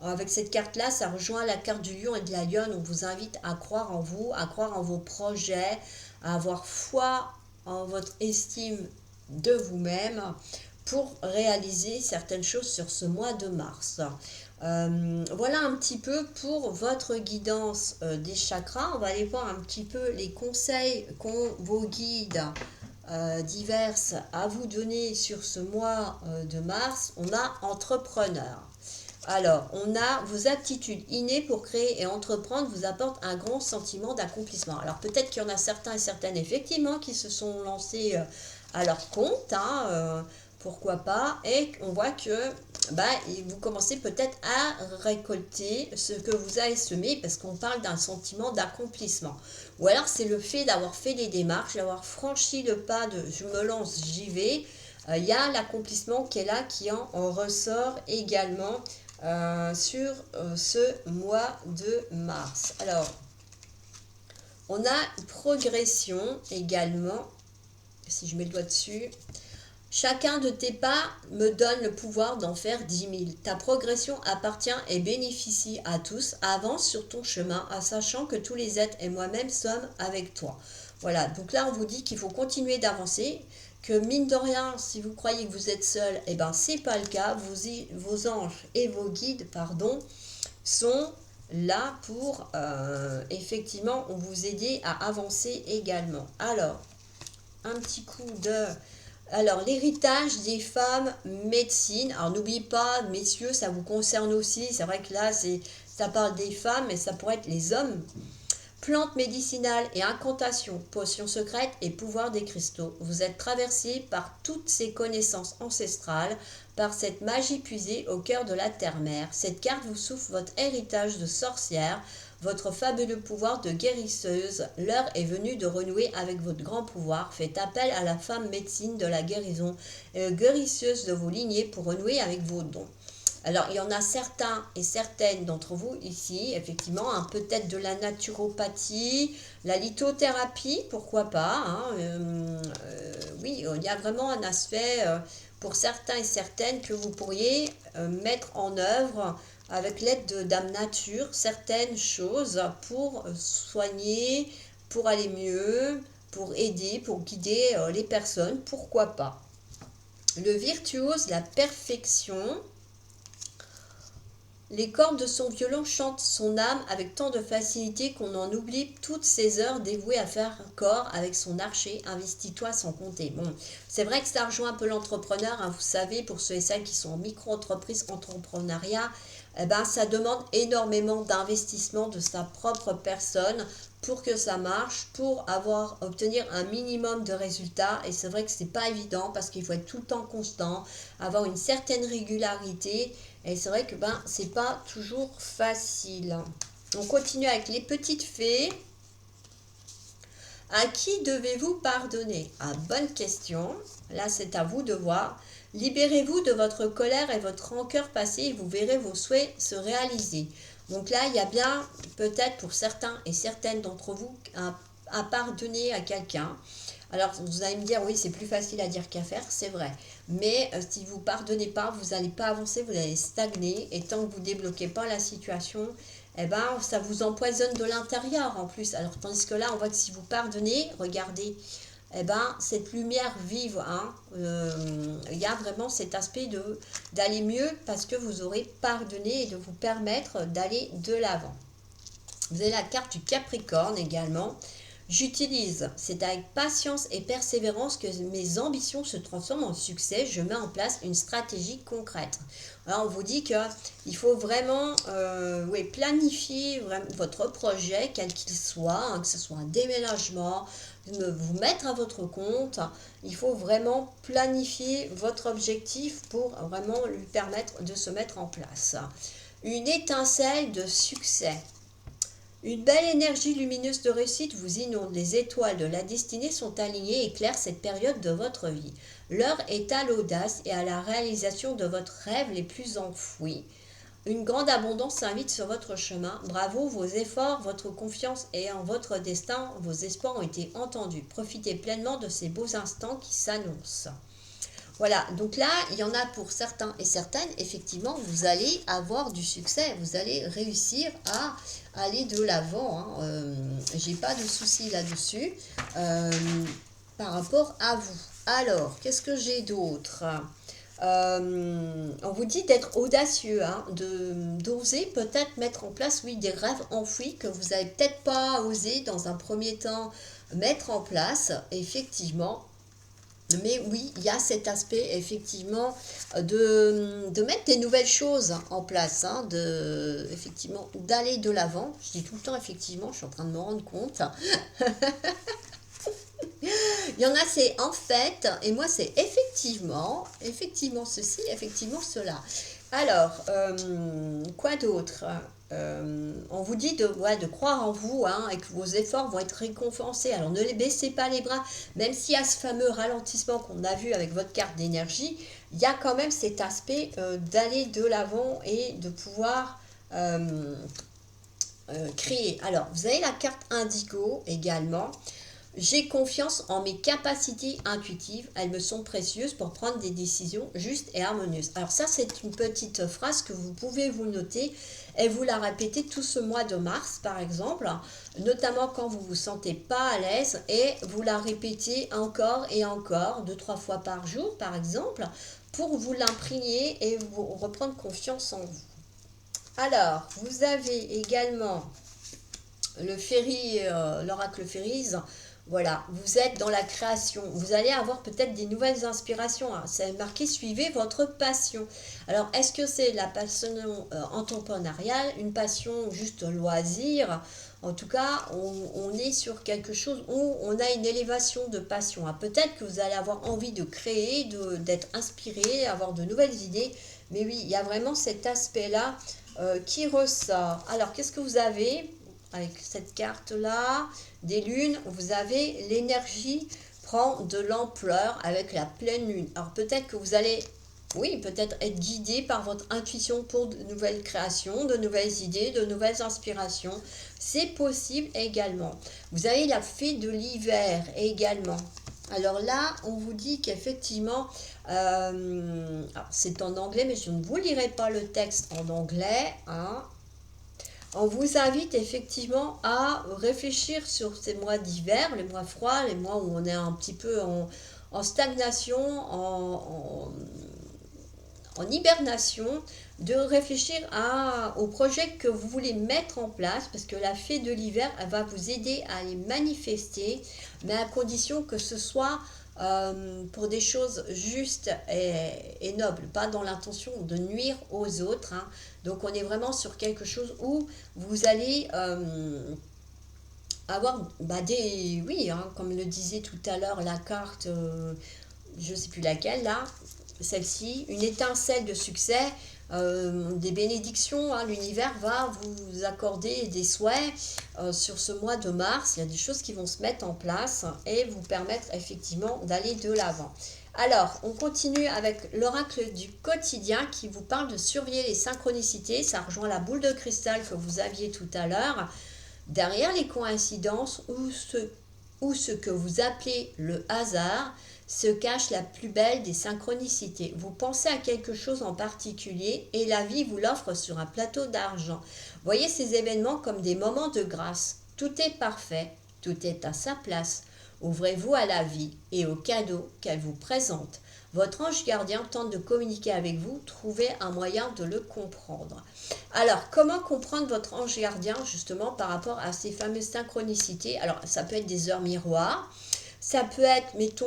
Avec cette carte-là, ça rejoint la carte du lion et de la lionne. On vous invite à croire en vous, à croire en vos projets, à avoir foi en votre estime de vous-même pour réaliser certaines choses sur ce mois de mars. Voilà un petit peu pour votre guidance des chakras. On va aller voir un petit peu les conseils qu'ont vos guides diverses à vous donner sur ce mois de mars. On a entrepreneur. Alors, on a vos aptitudes innées pour créer et entreprendre vous apportent un grand sentiment d'accomplissement. Alors, peut-être qu'il y en a certains et certaines, effectivement, qui se sont lancés à leur compte, hein, pourquoi pas, et on voit que vous commencez peut-être à récolter ce que vous avez semé, parce qu'on parle d'un sentiment d'accomplissement. Ou alors, c'est le fait d'avoir fait des démarches, d'avoir franchi le pas de « je me lance, j'y vais ». Il y a l'accomplissement qui est là, qui en ressort également sur ce mois de mars. Alors, on a progression également, si je mets le doigt dessus. Chacun de tes pas me donne le pouvoir d'en faire 10 000. Ta progression appartient et bénéficie à tous. Avance sur ton chemin en sachant que tous les êtres et moi-même sommes avec toi. Voilà, donc là on vous dit qu'il faut continuer d'avancer, que mine de rien, si vous croyez que vous êtes seul, eh ben c'est pas le cas. Vos anges et vos guides, sont là pour effectivement vous aider à avancer également. Alors, un petit coup de... Alors, l'héritage des femmes médecine. Alors, n'oubliez pas, messieurs, ça vous concerne aussi. C'est vrai que là, ça parle des femmes, mais ça pourrait être les hommes. Plantes médicinales et incantations, potions secrètes et pouvoir des cristaux. Vous êtes traversé par toutes ces connaissances ancestrales, par cette magie puisée au cœur de la terre-mère. Cette carte vous souffle votre héritage de sorcière, votre fabuleux pouvoir de guérisseuse. L'heure est venue de renouer avec votre grand pouvoir. Faites appel à la femme médecine de la guérison et guérisseuse de vos lignées pour renouer avec vos dons. Alors, il y en a certains et certaines d'entre vous ici, effectivement, hein, peut-être de la naturopathie, la lithothérapie, pourquoi pas. Hein, oui, il y a vraiment un aspect pour certains et certaines que vous pourriez mettre en œuvre avec l'aide de Dame Nature, certaines choses pour soigner, pour aller mieux, pour aider, pour guider les personnes, pourquoi pas. Le virtuose, la perfection. Les cordes de son violon chantent son âme avec tant de facilité qu'on en oublie toutes ces heures dévouées à faire corps avec son archer. Investis-toi sans compter. Bon, c'est vrai que ça rejoint un peu l'entrepreneur, hein, vous savez, pour ceux et celles qui sont en micro-entreprise, entrepreneuriat. eh ben, ça demande énormément d'investissement de sa propre personne pour que ça marche, pour obtenir un minimum de résultats. Et c'est vrai que c'est pas évident parce qu'il faut être tout le temps constant, avoir une certaine régularité. Et c'est vrai que ben, c'est pas toujours facile. On continue avec les petites fées. À qui devez-vous pardonner? Ah, bonne question. Là, c'est à vous de voir. Libérez-vous de votre colère et votre rancœur passée et vous verrez vos souhaits se réaliser. Donc là, il y a bien, peut-être pour certains et certaines d'entre vous, à pardonner à quelqu'un. Alors, vous allez me dire, oui, c'est plus facile à dire qu'à faire, c'est vrai. Mais si vous ne pardonnez pas, vous n'allez pas avancer, vous allez stagner. Et tant que vous ne débloquez pas la situation, eh ben, ça vous empoisonne de l'intérieur en plus. Alors, tandis que là, on voit que si vous pardonnez, regardez, eh ben, cette lumière vive, hein, il y a vraiment cet aspect d'aller mieux parce que vous aurez pardonné et de vous permettre d'aller de l'avant. Vous avez la carte du Capricorne également. J'utilise, c'est avec patience et persévérance que mes ambitions se transforment en succès. Je mets en place une stratégie concrète. Alors on vous dit qu'il faut vraiment planifier votre projet, quel qu'il soit, hein, que ce soit un déménagement, vous mettre à votre compte. Il faut vraiment planifier votre objectif pour vraiment lui permettre de se mettre en place. Une étincelle de succès. Une belle énergie lumineuse de réussite vous inonde. Les étoiles de la destinée sont alignées et éclairent cette période de votre vie. L'heure est à l'audace et à la réalisation de votre rêve les plus enfouis. Une grande abondance s'invite sur votre chemin. Bravo, vos efforts, votre confiance et en votre destin, vos espoirs ont été entendus. Profitez pleinement de ces beaux instants qui s'annoncent. Voilà, donc là, il y en a pour certains et certaines, effectivement, vous allez avoir du succès, vous allez réussir à aller de l'avant. Hein. J'ai pas de souci là-dessus par rapport à vous. Alors, qu'est-ce que j'ai d'autre? On vous dit d'être audacieux, hein, d'oser peut-être mettre en place, oui, des rêves enfouis que vous n'avez peut-être pas osé dans un premier temps mettre en place, effectivement. Mais oui, il y a cet aspect effectivement de mettre des nouvelles choses en place, hein, effectivement d'aller de l'avant. Je dis tout le temps effectivement, je suis en train de me rendre compte. Il y en a c'est en fait, et moi c'est effectivement ceci, effectivement cela. Alors, quoi d'autre? On vous dit de croire en vous, hein, et que vos efforts vont être récompensés. Alors ne les baissez pas les bras, même s'il y a ce fameux ralentissement qu'on a vu avec votre carte d'énergie, il y a quand même cet aspect d'aller de l'avant et de pouvoir créer. Alors, vous avez la carte indigo également. J'ai confiance en mes capacités intuitives. Elles me sont précieuses pour prendre des décisions justes et harmonieuses. Alors ça, c'est une petite phrase que vous pouvez vous noter et vous la répétez tout ce mois de mars, par exemple, notamment quand vous vous sentez pas à l'aise et vous la répétez encore et encore, 2-3 fois par jour, par exemple, pour vous l'imprégner et vous reprendre confiance en vous. Alors, vous avez également le Féry, l'oracle Férise. Voilà, vous êtes dans la création. Vous allez avoir peut-être des nouvelles inspirations. Hein. C'est marqué, suivez votre passion. Alors, est-ce que c'est la passion entrepreneuriale, une passion juste loisir? En tout cas, on est sur quelque chose où on a une élévation de passion. Hein. Peut-être que vous allez avoir envie de créer, d'être inspiré, avoir de nouvelles idées. Mais oui, il y a vraiment cet aspect-là qui ressort. Alors, qu'est-ce que vous avez avec cette carte-là des lunes? Vous avez l'énergie prend de l'ampleur avec la pleine lune. Alors peut-être que vous allez, oui, peut-être être guidé par votre intuition pour de nouvelles créations, de nouvelles idées, de nouvelles inspirations. C'est possible également. Vous avez la fée de l'hiver également. Alors là, on vous dit qu'effectivement, c'est en anglais, mais je ne vous lirai pas le texte en anglais, hein. On vous invite effectivement à réfléchir sur ces mois d'hiver, les mois froids, les mois où on est un petit peu en stagnation, en hibernation, de réfléchir au projet que vous voulez mettre en place, parce que la fée de l'hiver, elle va vous aider à les manifester, mais à condition que ce soit pour des choses justes et nobles, pas dans l'intention de nuire aux autres, hein. Donc on est vraiment sur quelque chose où vous allez avoir oui, hein, comme le disait tout à l'heure la carte, je ne sais plus laquelle là, celle-ci, une étincelle de succès, des bénédictions, hein. L'univers va vous accorder des souhaits sur ce mois de mars. Il y a des choses qui vont se mettre en place et vous permettre effectivement d'aller de l'avant. Alors, on continue avec l'oracle du quotidien qui vous parle de surveiller les synchronicités. Ça rejoint la boule de cristal que vous aviez tout à l'heure. Derrière les coïncidences ou ce que vous appelez le hasard, se cache la plus belle des synchronicités. Vous pensez à quelque chose en particulier et la vie vous l'offre sur un plateau d'argent. Voyez ces événements comme des moments de grâce. Tout est parfait, tout est à sa place. Ouvrez-vous à la vie et aux cadeaux qu'elle vous présente. Votre ange gardien tente de communiquer avec vous, trouvez un moyen de le comprendre. Alors, comment comprendre votre ange gardien justement par rapport à ces fameuses synchronicités? Alors, ça peut être des heures miroirs. Ça peut être, mettons,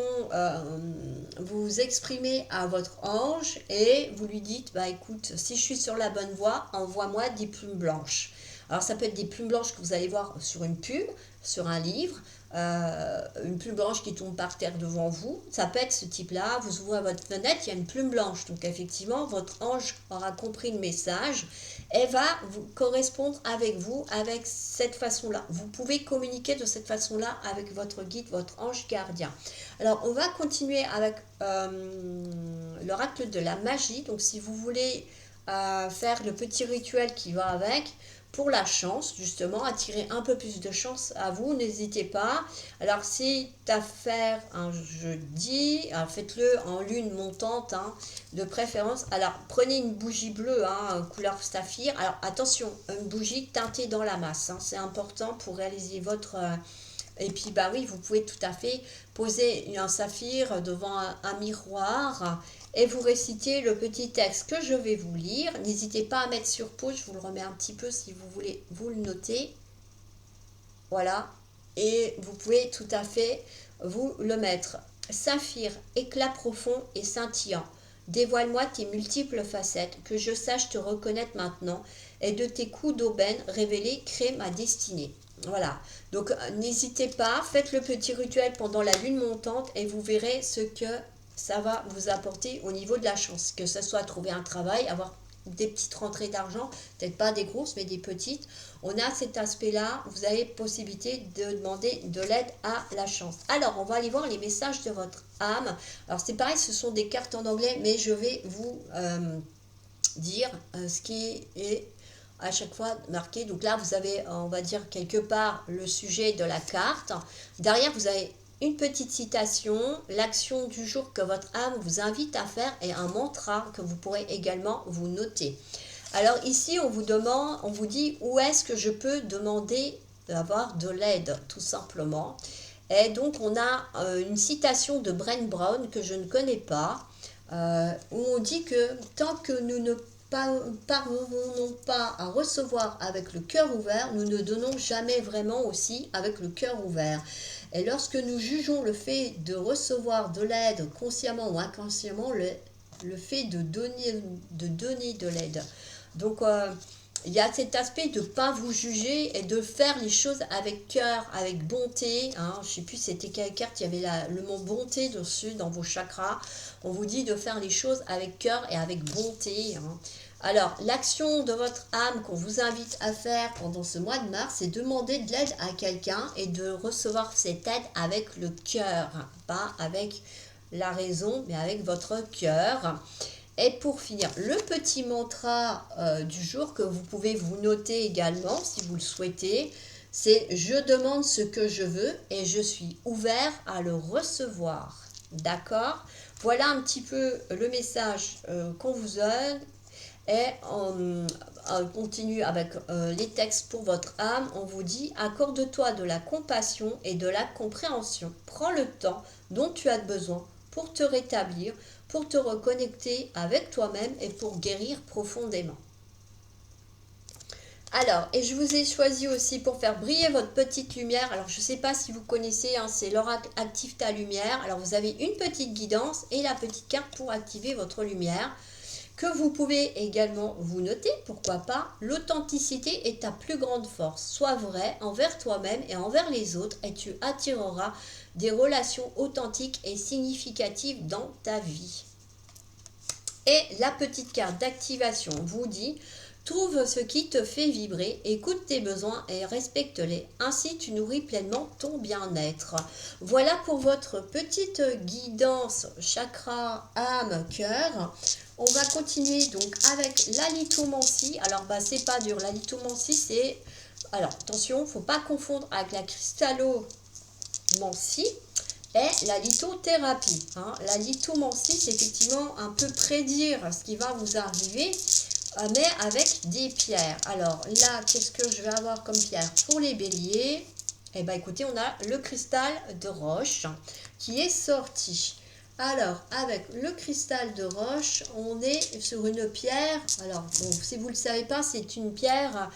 vous vous exprimez à votre ange et vous lui dites, bah écoute, si je suis sur la bonne voie, envoie-moi des plumes blanches. Alors ça peut être des plumes blanches que vous allez voir sur une pub, sur un livre, une plume blanche qui tombe par terre devant vous. Ça peut être ce type-là, vous ouvrez votre fenêtre, il y a une plume blanche. Donc effectivement, votre ange aura compris le message et va vous correspondre avec vous, avec cette façon-là. Vous pouvez communiquer de cette façon-là avec votre guide, votre ange gardien. Alors, on va continuer avec l'oracle de la magie. Donc, si vous voulez faire le petit rituel qui va avec, pour la chance, justement, attirer un peu plus de chance à vous, n'hésitez pas. Alors, c'est à faire un jeudi, faites-le en lune montante, hein, de préférence. Alors, prenez une bougie bleue, hein, couleur saphir. Alors, attention, une bougie teintée dans la masse, hein, c'est important pour réaliser votre... et puis, bah oui, vous pouvez tout à fait poser un saphir devant un miroir et vous récitez le petit texte que je vais vous lire. N'hésitez pas à mettre sur pause, je vous le remets un petit peu si vous voulez vous le noter. Voilà, et vous pouvez tout à fait vous le mettre. Saphir, éclat profond et scintillant. Dévoile-moi tes multiples facettes, que je sache te reconnaître maintenant, et de tes coups d'aubaine révélés crée ma destinée. Voilà, donc n'hésitez pas, faites le petit rituel pendant la lune montante et vous verrez ce que ça va vous apporter au niveau de la chance. Que ce soit trouver un travail, avoir des petites rentrées d'argent, peut-être pas des grosses mais des petites. On a cet aspect-là, vous avez possibilité de demander de l'aide à la chance. Alors, on va aller voir les messages de votre âme. Alors, c'est pareil, ce sont des cartes en anglais, mais je vais vous dire ce qui est à chaque fois marqué. Donc là, vous avez, on va dire, quelque part le sujet de la carte. Derrière, vous avez une petite citation, l'action du jour que votre âme vous invite à faire et un mantra que vous pourrez également vous noter. Alors ici, on vous demande, on vous dit où est-ce que je peux demander d'avoir de l'aide, tout simplement. Et donc, on a une citation de Brené Brown que je ne connais pas, où on dit que tant que nous ne parvenons pas à recevoir avec le cœur ouvert, nous ne donnons jamais vraiment aussi avec le cœur ouvert. Et lorsque nous jugeons le fait de recevoir de l'aide consciemment ou inconsciemment, le fait de donner de l'aide. Donc, il y a cet aspect de ne pas vous juger et de faire les choses avec cœur, avec bonté. Hein. Je ne sais plus c'était quelle carte, il y avait le mot bonté dessus dans vos chakras. On vous dit de faire les choses avec cœur et avec bonté. Hein. Alors, l'action de votre âme qu'on vous invite à faire pendant ce mois de mars, c'est demander de l'aide à quelqu'un et de recevoir cette aide avec le cœur. Hein. Pas avec la raison, mais avec votre cœur. Et pour finir, le petit mantra du jour que vous pouvez vous noter également si vous le souhaitez, c'est « Je demande ce que je veux et je suis ouvert à le recevoir ». D'accord? Voilà un petit peu le message qu'on vous donne. Et on continue avec les textes pour votre âme. On vous dit « Accorde-toi de la compassion et de la compréhension. Prends le temps dont tu as besoin pour te rétablir, pour te reconnecter avec toi-même et pour guérir profondément. Alors, et je vous ai choisi aussi pour faire briller votre petite lumière. Alors, je ne sais pas si vous connaissez, hein, c'est l'aura active ta lumière. Alors, vous avez une petite guidance et la petite carte pour activer votre lumière, que vous pouvez également vous noter, pourquoi pas. L'authenticité est ta plus grande force. Sois vrai envers toi-même et envers les autres et tu attireras des relations authentiques et significatives dans ta vie. Et la petite carte d'activation vous dit: trouve ce qui te fait vibrer, écoute tes besoins et respecte-les. Ainsi, tu nourris pleinement ton bien-être. Voilà pour votre petite guidance chakra, âme, cœur. On va continuer donc avec la lithomancie. Alors, c'est pas dur. La lithomancie, c'est... Alors, attention, il ne faut pas confondre avec la cristallomancie et la lithothérapie. La lithomancie, c'est effectivement un peu prédire ce qui va vous arriver, mais avec des pierres. Alors là, qu'est-ce que je vais avoir comme pierre pour les béliers? Eh bien, écoutez, on a le cristal de roche qui est sorti. Alors, avec le cristal de roche, on est sur une pierre. Alors, bon, si vous ne le savez pas, c'est une pierre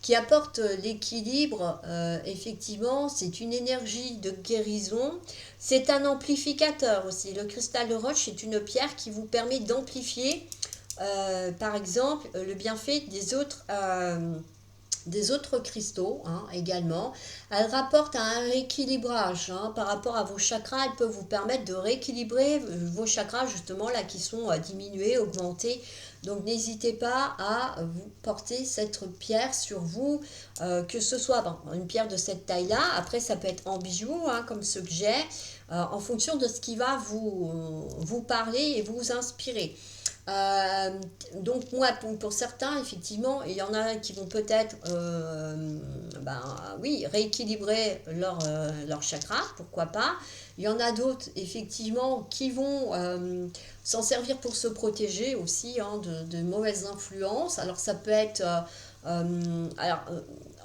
qui apporte l'équilibre. Effectivement, c'est une énergie de guérison. C'est un amplificateur aussi. Le cristal de roche, c'est une pierre qui vous permet d'amplifier, par exemple, le bienfait des autres cristaux, également. Elle rapporte à un rééquilibrage par rapport à vos chakras. Elle peut vous permettre de rééquilibrer vos chakras, justement, là, qui sont diminués, augmentés. Donc, n'hésitez pas à vous porter cette pierre sur vous, que ce soit une pierre de cette taille-là. Après, ça peut être en bijoux, comme ceux que j'ai, en fonction de ce qui va vous parler et vous inspirer. Donc moi, pour certains, effectivement, il y en a qui vont peut-être oui, rééquilibrer leur chakra, pourquoi pas. Il y en a d'autres, effectivement, qui vont s'en servir pour se protéger aussi de mauvaises influences. Alors ça peut être...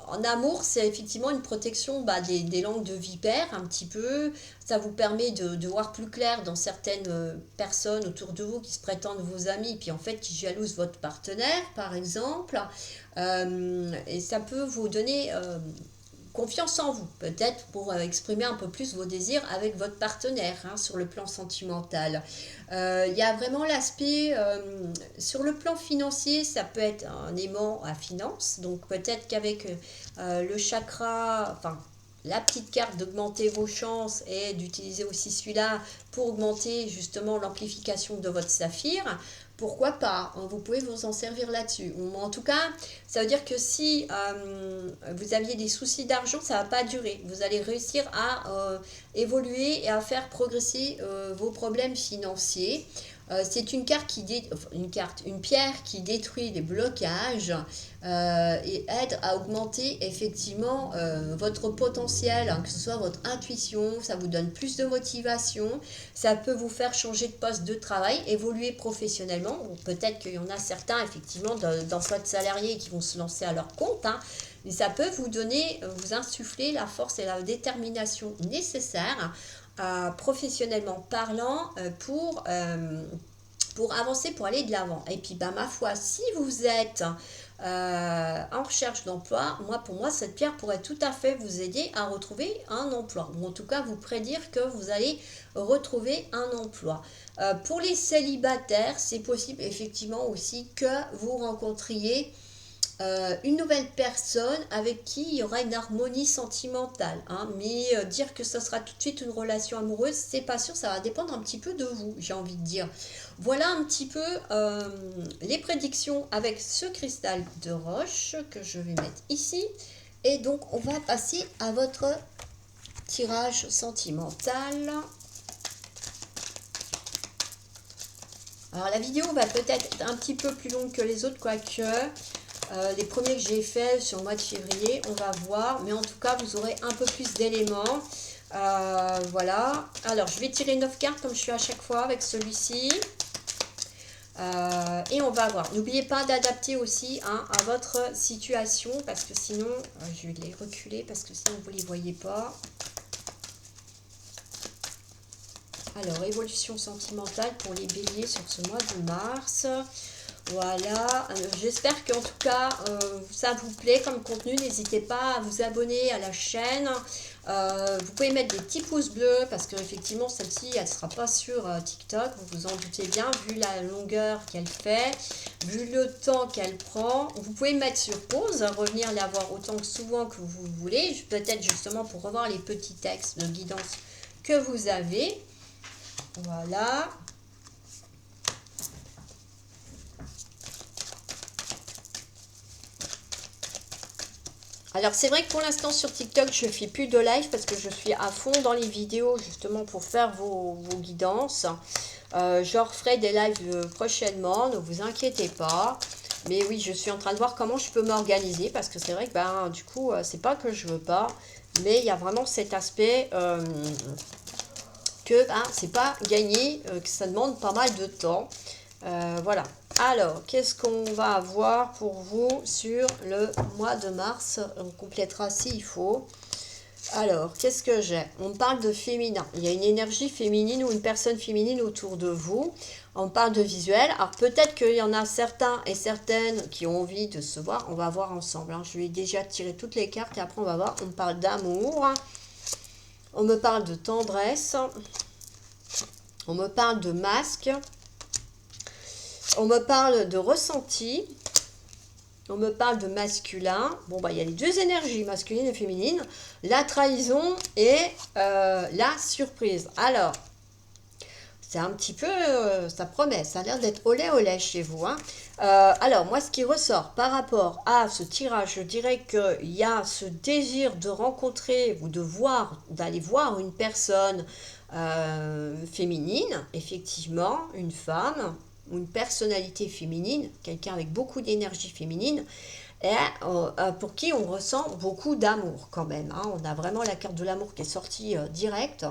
en amour, c'est effectivement une protection des langues de vipère, un petit peu. Ça vous permet de voir plus clair dans certaines personnes autour de vous qui se prétendent vos amis, puis en fait qui jalousent votre partenaire, par exemple. Et ça peut vous donner confiance en vous, peut-être pour exprimer un peu plus vos désirs avec votre partenaire sur le plan sentimental. Il y a vraiment l'aspect, sur le plan financier, ça peut être un aimant à finance, donc peut-être qu'avec le chakra, la petite carte d'augmenter vos chances et d'utiliser aussi celui-là pour augmenter justement l'amplification de votre saphir. Pourquoi pas, vous pouvez vous en servir là-dessus. En tout cas, ça veut dire que si vous aviez des soucis d'argent, ça ne va pas durer. Vous allez réussir à évoluer et à faire progresser vos problèmes financiers. C'est une pierre qui détruit les blocages et aide à augmenter effectivement votre potentiel, que ce soit votre intuition. Ça vous donne plus de motivation, ça peut vous faire changer de poste de travail, évoluer professionnellement. Peut-être qu'il y en a certains effectivement d'emplois de salariés qui vont se lancer à leur compte, mais ça peut vous donner, vous insuffler la force et la détermination nécessaires, professionnellement parlant, pour avancer, pour aller de l'avant. Et puis, ma foi, si vous êtes en recherche d'emploi, pour moi, cette pierre pourrait tout à fait vous aider à retrouver un emploi, ou en tout cas vous prédire que vous allez retrouver un emploi. Pour les célibataires, c'est possible effectivement aussi que vous rencontriez une nouvelle personne avec qui il y aura une harmonie sentimentale, mais dire que ça sera tout de suite une relation amoureuse, c'est pas sûr, ça va dépendre un petit peu de vous, j'ai envie de dire. Voilà un petit peu les prédictions avec ce cristal de roche que je vais mettre ici. Et donc on va passer à votre tirage sentimental. Alors la vidéo va peut-être être un petit peu plus longue que les autres, quoique les premiers que j'ai fait sur le mois de février, on va voir, mais en tout cas vous aurez un peu plus d'éléments. Voilà, alors je vais tirer 9 cartes comme je fais à chaque fois avec celui-ci. Et on va voir. N'oubliez pas d'adapter aussi à votre situation, parce que sinon, je vais les reculer parce que sinon vous ne les voyez pas. Alors, évolution sentimentale pour les béliers sur ce mois de mars. Voilà, j'espère qu'en tout cas, ça vous plaît comme contenu. N'hésitez pas à vous abonner à la chaîne. Vous pouvez mettre des petits pouces bleus parce qu'effectivement, celle-ci, elle ne sera pas sur TikTok. Vous vous en doutez bien, vu la longueur qu'elle fait, vu le temps qu'elle prend. Vous pouvez mettre sur pause, revenir la voir autant que souvent que vous voulez. Peut-être justement pour revoir les petits textes de guidance que vous avez. Voilà. Alors c'est vrai que pour l'instant sur TikTok je ne fais plus de live parce que je suis à fond dans les vidéos justement pour faire vos guidances. Je referai des lives prochainement, ne vous inquiétez pas. Mais oui, je suis en train de voir comment je peux m'organiser parce que c'est vrai que ben, du coup c'est pas que je veux pas. Mais il y a vraiment cet aspect que ben, c'est pas gagné, que ça demande pas mal de temps. Voilà. Alors, qu'est-ce qu'on va avoir pour vous sur le mois de mars? On complétera s'il faut. Alors, qu'est-ce que j'ai? On parle de féminin. Il y a une énergie féminine ou une personne féminine autour de vous. On parle de visuel. Alors, peut-être qu'il y en a certains et certaines qui ont envie de se voir. On va voir ensemble. Hein. Je vais déjà tirer toutes les cartes et après, on va voir. On parle d'amour. On me parle de tendresse. On me parle de masque. On me parle de ressenti. On me parle de masculin. Bon, bah, il y a les deux énergies, masculine et féminine. La trahison et la surprise. Alors, c'est un petit peu, ça promet. Ça a l'air d'être olé chez vous. Hein. Alors, moi, ce qui ressort par rapport à ce tirage, je dirais qu'il y a ce désir de rencontrer ou de voir, d'aller voir une personne féminine, effectivement, une femme, ou une personnalité féminine, quelqu'un avec beaucoup d'énergie féminine, et pour qui on ressent beaucoup d'amour quand même. Hein. On a vraiment la carte de l'amour qui est sortie direct.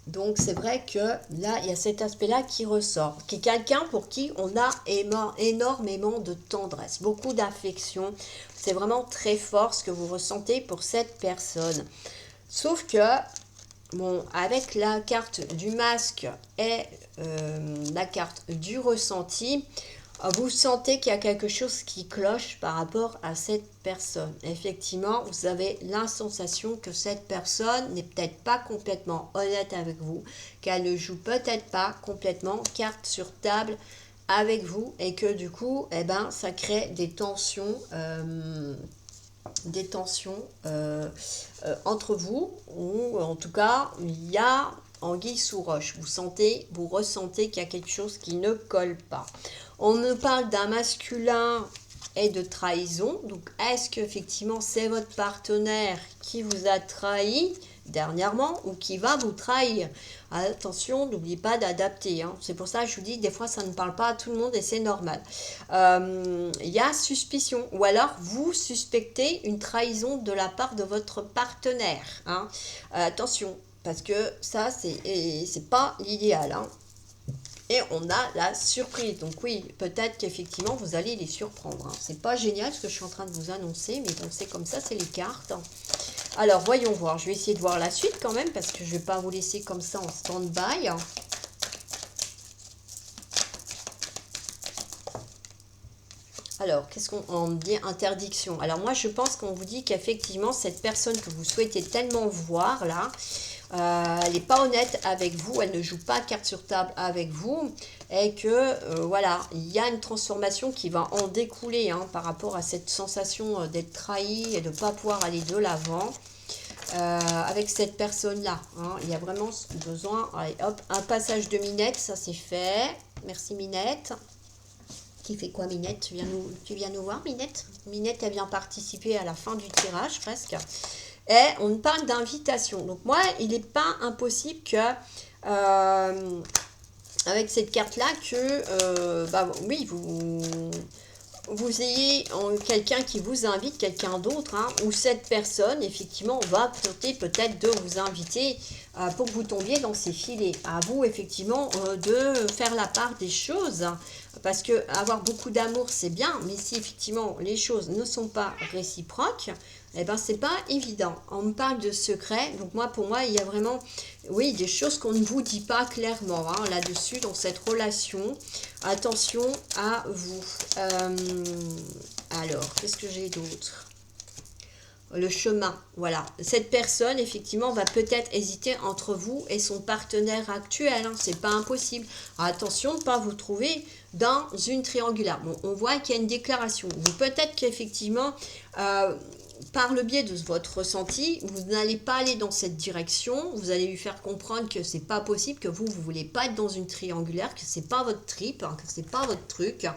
Donc c'est vrai que là, il y a cet aspect-là qui ressort, qui est quelqu'un pour qui on a énormément de tendresse, beaucoup d'affection. C'est vraiment très fort ce que vous ressentez pour cette personne. Sauf que bon, avec la carte du masque et la carte du ressenti, vous sentez qu'il y a quelque chose qui cloche par rapport à cette personne. Effectivement, vous avez la sensation que cette personne n'est peut-être pas complètement honnête avec vous, qu'elle ne joue peut-être pas complètement carte sur table avec vous et que du coup, eh ben, ça crée des tensions. Entre vous, ou en tout cas il y a anguille sous roche, vous ressentez qu'il y a quelque chose qui ne colle pas. On me parle d'un masculin et de trahison, donc est-ce que effectivement c'est votre partenaire qui vous a trahi dernièrement ou qui va vous trahir? Attention, n'oubliez pas d'adapter. Hein. C'est pour ça que je vous dis, des fois ça ne parle pas à tout le monde et c'est normal. Il y a suspicion ou alors vous suspectez une trahison de la part de votre partenaire. Hein. Attention, parce que ça c'est pas l'idéal. Hein. Et on a la surprise. Donc oui, peut-être qu'effectivement, vous allez les surprendre. Hein. C'est pas génial ce que je suis en train de vous annoncer, mais bon, c'est comme ça, c'est les cartes. Alors, voyons voir. Je vais essayer de voir la suite quand même, parce que je ne vais pas vous laisser comme ça en stand-by. Alors, qu'est-ce qu'on dit? Interdiction. Alors, moi, je pense qu'on vous dit qu'effectivement, cette personne que vous souhaitez tellement voir, là, elle n'est pas honnête avec vous, elle ne joue pas carte sur table avec vous, et que, voilà, il y a une transformation qui va en découler hein, par rapport à cette sensation d'être trahi et de ne pas pouvoir aller de l'avant. Avec cette personne-là, hein, il y a vraiment besoin, allez hop, un passage de Minette, ça c'est fait, merci Minette. Qui fait quoi Minette? Tu viens nous voir Minette? Minette elle vient participer à la fin du tirage presque. Et on parle d'invitation. Donc moi, il n'est pas impossible que, avec cette carte-là, que, bah oui, vous ayez quelqu'un qui vous invite, quelqu'un d'autre, hein, ou cette personne, effectivement, va tenter peut-être de vous inviter pour que vous tombiez dans ces filets. À vous, effectivement, de faire la part des choses, hein, parce que avoir beaucoup d'amour, c'est bien, mais si effectivement les choses ne sont pas réciproques, eh ben c'est pas évident. On me parle de secrets, donc moi, pour moi, il y a vraiment, oui, des choses qu'on ne vous dit pas clairement, hein, là-dessus, dans cette relation. Attention à vous. Alors, qu'est-ce que j'ai d'autre? Le chemin, voilà. Cette personne, effectivement, va peut-être hésiter entre vous et son partenaire actuel. Hein. C'est pas impossible. Alors, attention de ne pas vous trouver dans une triangulaire. Bon, on voit qu'il y a une déclaration. Donc, peut-être qu'effectivement, par le biais de votre ressenti, vous n'allez pas aller dans cette direction. Vous allez lui faire comprendre que c'est pas possible, que vous voulez pas être dans une triangulaire, que c'est pas votre trip, hein, que c'est pas votre truc,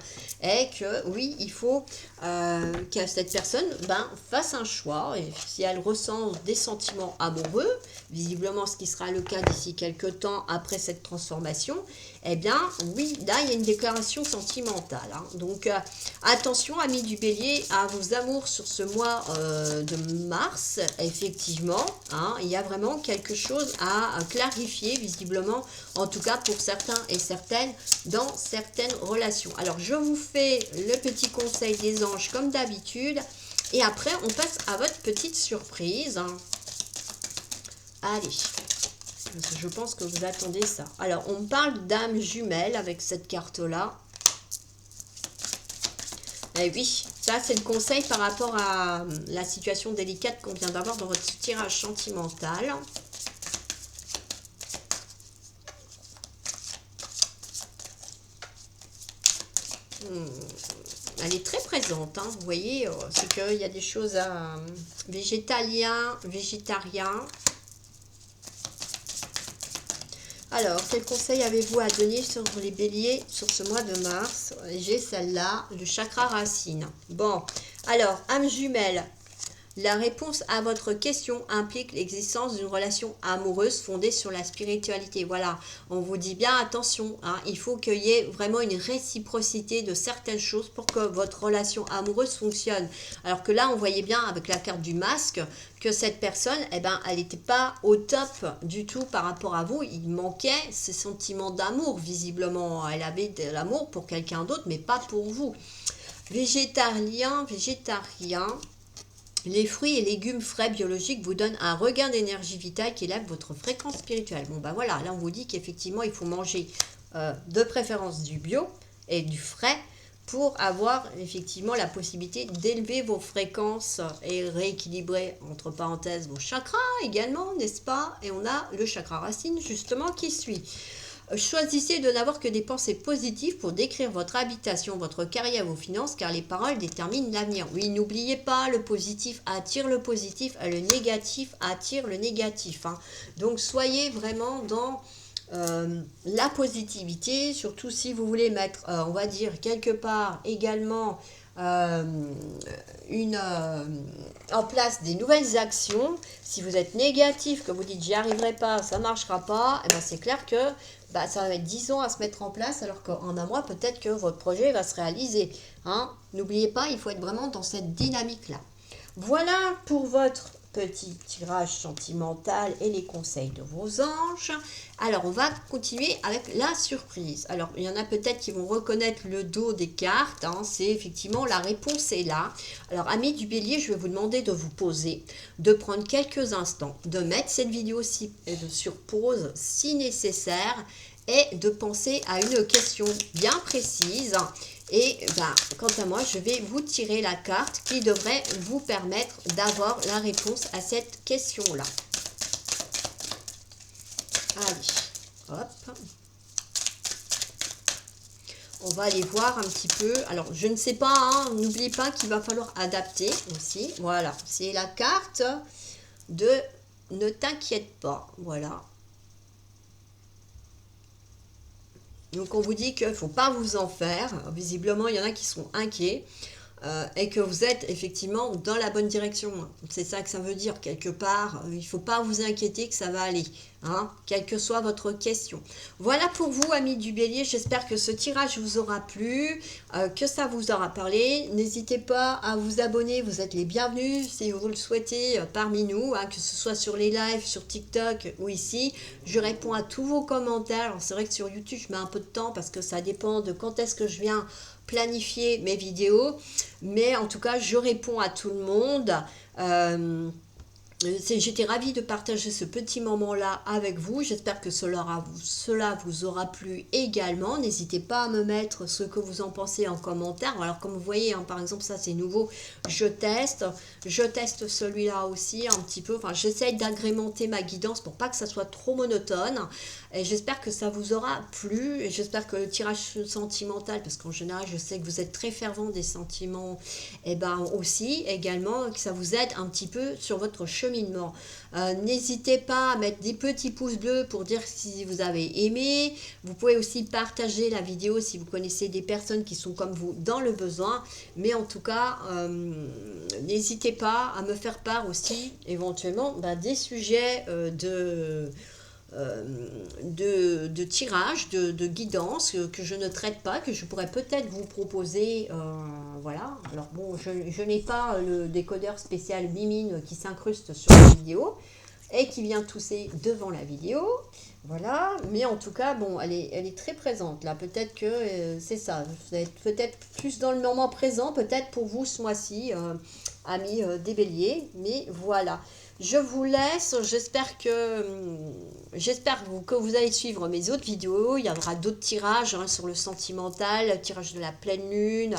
et que oui, il faut que cette personne fasse un choix. Et si elle ressent des sentiments amoureux, visiblement ce qui sera le cas d'ici quelques temps après cette transformation, eh bien oui, là il y a une déclaration sentimentale. Hein. Donc attention, amis du Bélier, à vos amours sur ce mois de mars, effectivement, hein, il y a vraiment quelque chose à clarifier, visiblement, en tout cas pour certains et certaines, dans certaines relations. Alors, je vous fais le petit conseil des anges comme d'habitude, et après, on passe à votre petite surprise. Hein. Allez, je pense que vous attendez ça. Alors, on parle d'âme jumelle avec cette carte-là. Eh oui, ça c'est le conseil par rapport à la situation délicate qu'on vient d'avoir dans votre tirage sentimental. Elle est très présente, hein, vous voyez, c'est qu'il y a des choses à végétalien, végétarien. Alors, quel conseil avez-vous à donner sur les béliers sur ce mois de mars? J'ai celle-là, le chakra racine. Bon, alors, âme jumelle. La réponse à votre question implique l'existence d'une relation amoureuse fondée sur la spiritualité. Voilà, on vous dit bien attention, hein, il faut qu'il y ait vraiment une réciprocité de certaines choses pour que votre relation amoureuse fonctionne. Alors que là, on voyait bien avec la carte du masque que cette personne, eh ben, elle n'était pas au top du tout par rapport à vous. Il manquait ce sentiment d'amour, visiblement. Elle avait de l'amour pour quelqu'un d'autre, mais pas pour vous. Végétarien. Les fruits et légumes frais biologiques vous donnent un regain d'énergie vitale qui élève votre fréquence spirituelle. Bon, ben voilà, là on vous dit qu'effectivement il faut manger de préférence du bio et du frais pour avoir effectivement la possibilité d'élever vos fréquences et rééquilibrer, entre parenthèses, vos chakras également, n'est-ce pas? Et on a le chakra racine justement qui suit. Choisissez de n'avoir que des pensées positives pour décrire votre habitation, votre carrière, vos finances, car les paroles déterminent l'avenir. Oui, n'oubliez pas, le positif attire le positif, et le négatif attire le négatif. Hein. Donc, soyez vraiment dans la positivité, surtout si vous voulez mettre, on va dire, quelque part également en place des nouvelles actions. Si vous êtes négatif, que vous dites j'y arriverai pas, ça marchera pas, et ben c'est clair que ça va mettre 10 ans à se mettre en place, alors qu'en un mois peut-être que votre projet va se réaliser. Hein. N'oubliez pas, il faut être vraiment dans cette dynamique là. Voilà pour votre petit tirage sentimental et les conseils de vos anges. Alors, on va continuer avec la surprise. Alors, il y en a peut-être qui vont reconnaître le dos des cartes. Hein, c'est effectivement, la réponse est là. Alors, amis du bélier, je vais vous demander de vous poser, de prendre quelques instants, de mettre cette vidéo sur pause si nécessaire et de penser à une question bien précise. Et quant à moi, je vais vous tirer la carte qui devrait vous permettre d'avoir la réponse à cette question-là. Allez, hop. On va aller voir un petit peu. Alors, je ne sais pas, hein, n'oubliez pas qu'il va falloir adapter aussi. Voilà, c'est la carte de « Ne t'inquiète pas ». Voilà. Donc, on vous dit qu'il ne faut pas vous en faire. Visiblement, il y en a qui sont inquiets. et que vous êtes effectivement dans la bonne direction. C'est ça que ça veut dire, quelque part. Il ne faut pas vous inquiéter que ça va aller, hein, quelle que soit votre question. Voilà pour vous, amis du Bélier. J'espère que ce tirage vous aura plu, que ça vous aura parlé. N'hésitez pas à vous abonner, vous êtes les bienvenus si vous le souhaitez parmi nous, hein, que ce soit sur les lives, sur TikTok ou ici. Je réponds à tous vos commentaires. Alors c'est vrai que sur YouTube, je mets un peu de temps parce que ça dépend de quand est-ce que je viens planifier mes vidéos, mais en tout cas je réponds à tout le monde. J'étais ravie de partager ce petit moment-là avec vous. J'espère que cela vous aura plu également. N'hésitez pas à me mettre ce que vous en pensez en commentaire. Alors comme vous voyez, hein, par exemple, ça c'est nouveau. Je teste celui-là aussi un petit peu. Enfin, j'essaye d'agrémenter ma guidance pour pas que ça soit trop monotone. Et j'espère que ça vous aura plu. Et j'espère que le tirage sentimental, parce qu'en général, je sais que vous êtes très fervent des sentiments, et ben aussi également que ça vous aide un petit peu sur votre cheminement. N'hésitez pas à mettre des petits pouces bleus pour dire si vous avez aimé. Vous pouvez aussi partager la vidéo si vous connaissez des personnes qui sont comme vous dans le besoin. Mais en tout cas, n'hésitez pas à me faire part aussi éventuellement des sujets de tirage, de guidance que je ne traite pas, que je pourrais peut-être vous proposer. Voilà. Alors bon, je n'ai pas le décodeur spécial Mimine qui s'incruste sur la vidéo et qui vient tousser devant la vidéo. Voilà, mais en tout cas, bon, elle est très présente là. Peut-être que c'est ça. Vous êtes peut-être plus dans le moment présent, peut-être pour vous ce mois-ci, amis des Béliers. Mais voilà. Je vous laisse. J'espère que vous allez suivre mes autres vidéos. Il y aura d'autres tirages sur le sentimental, le tirage de la pleine lune.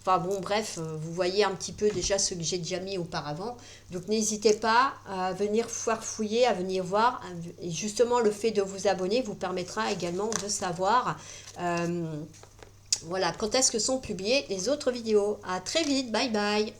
Enfin bon, bref, vous voyez un petit peu déjà ce que j'ai déjà mis auparavant. Donc n'hésitez pas à venir fouiller, à venir voir. Et justement, le fait de vous abonner vous permettra également de savoir voilà, quand est-ce que sont publiées les autres vidéos. À très vite, bye bye.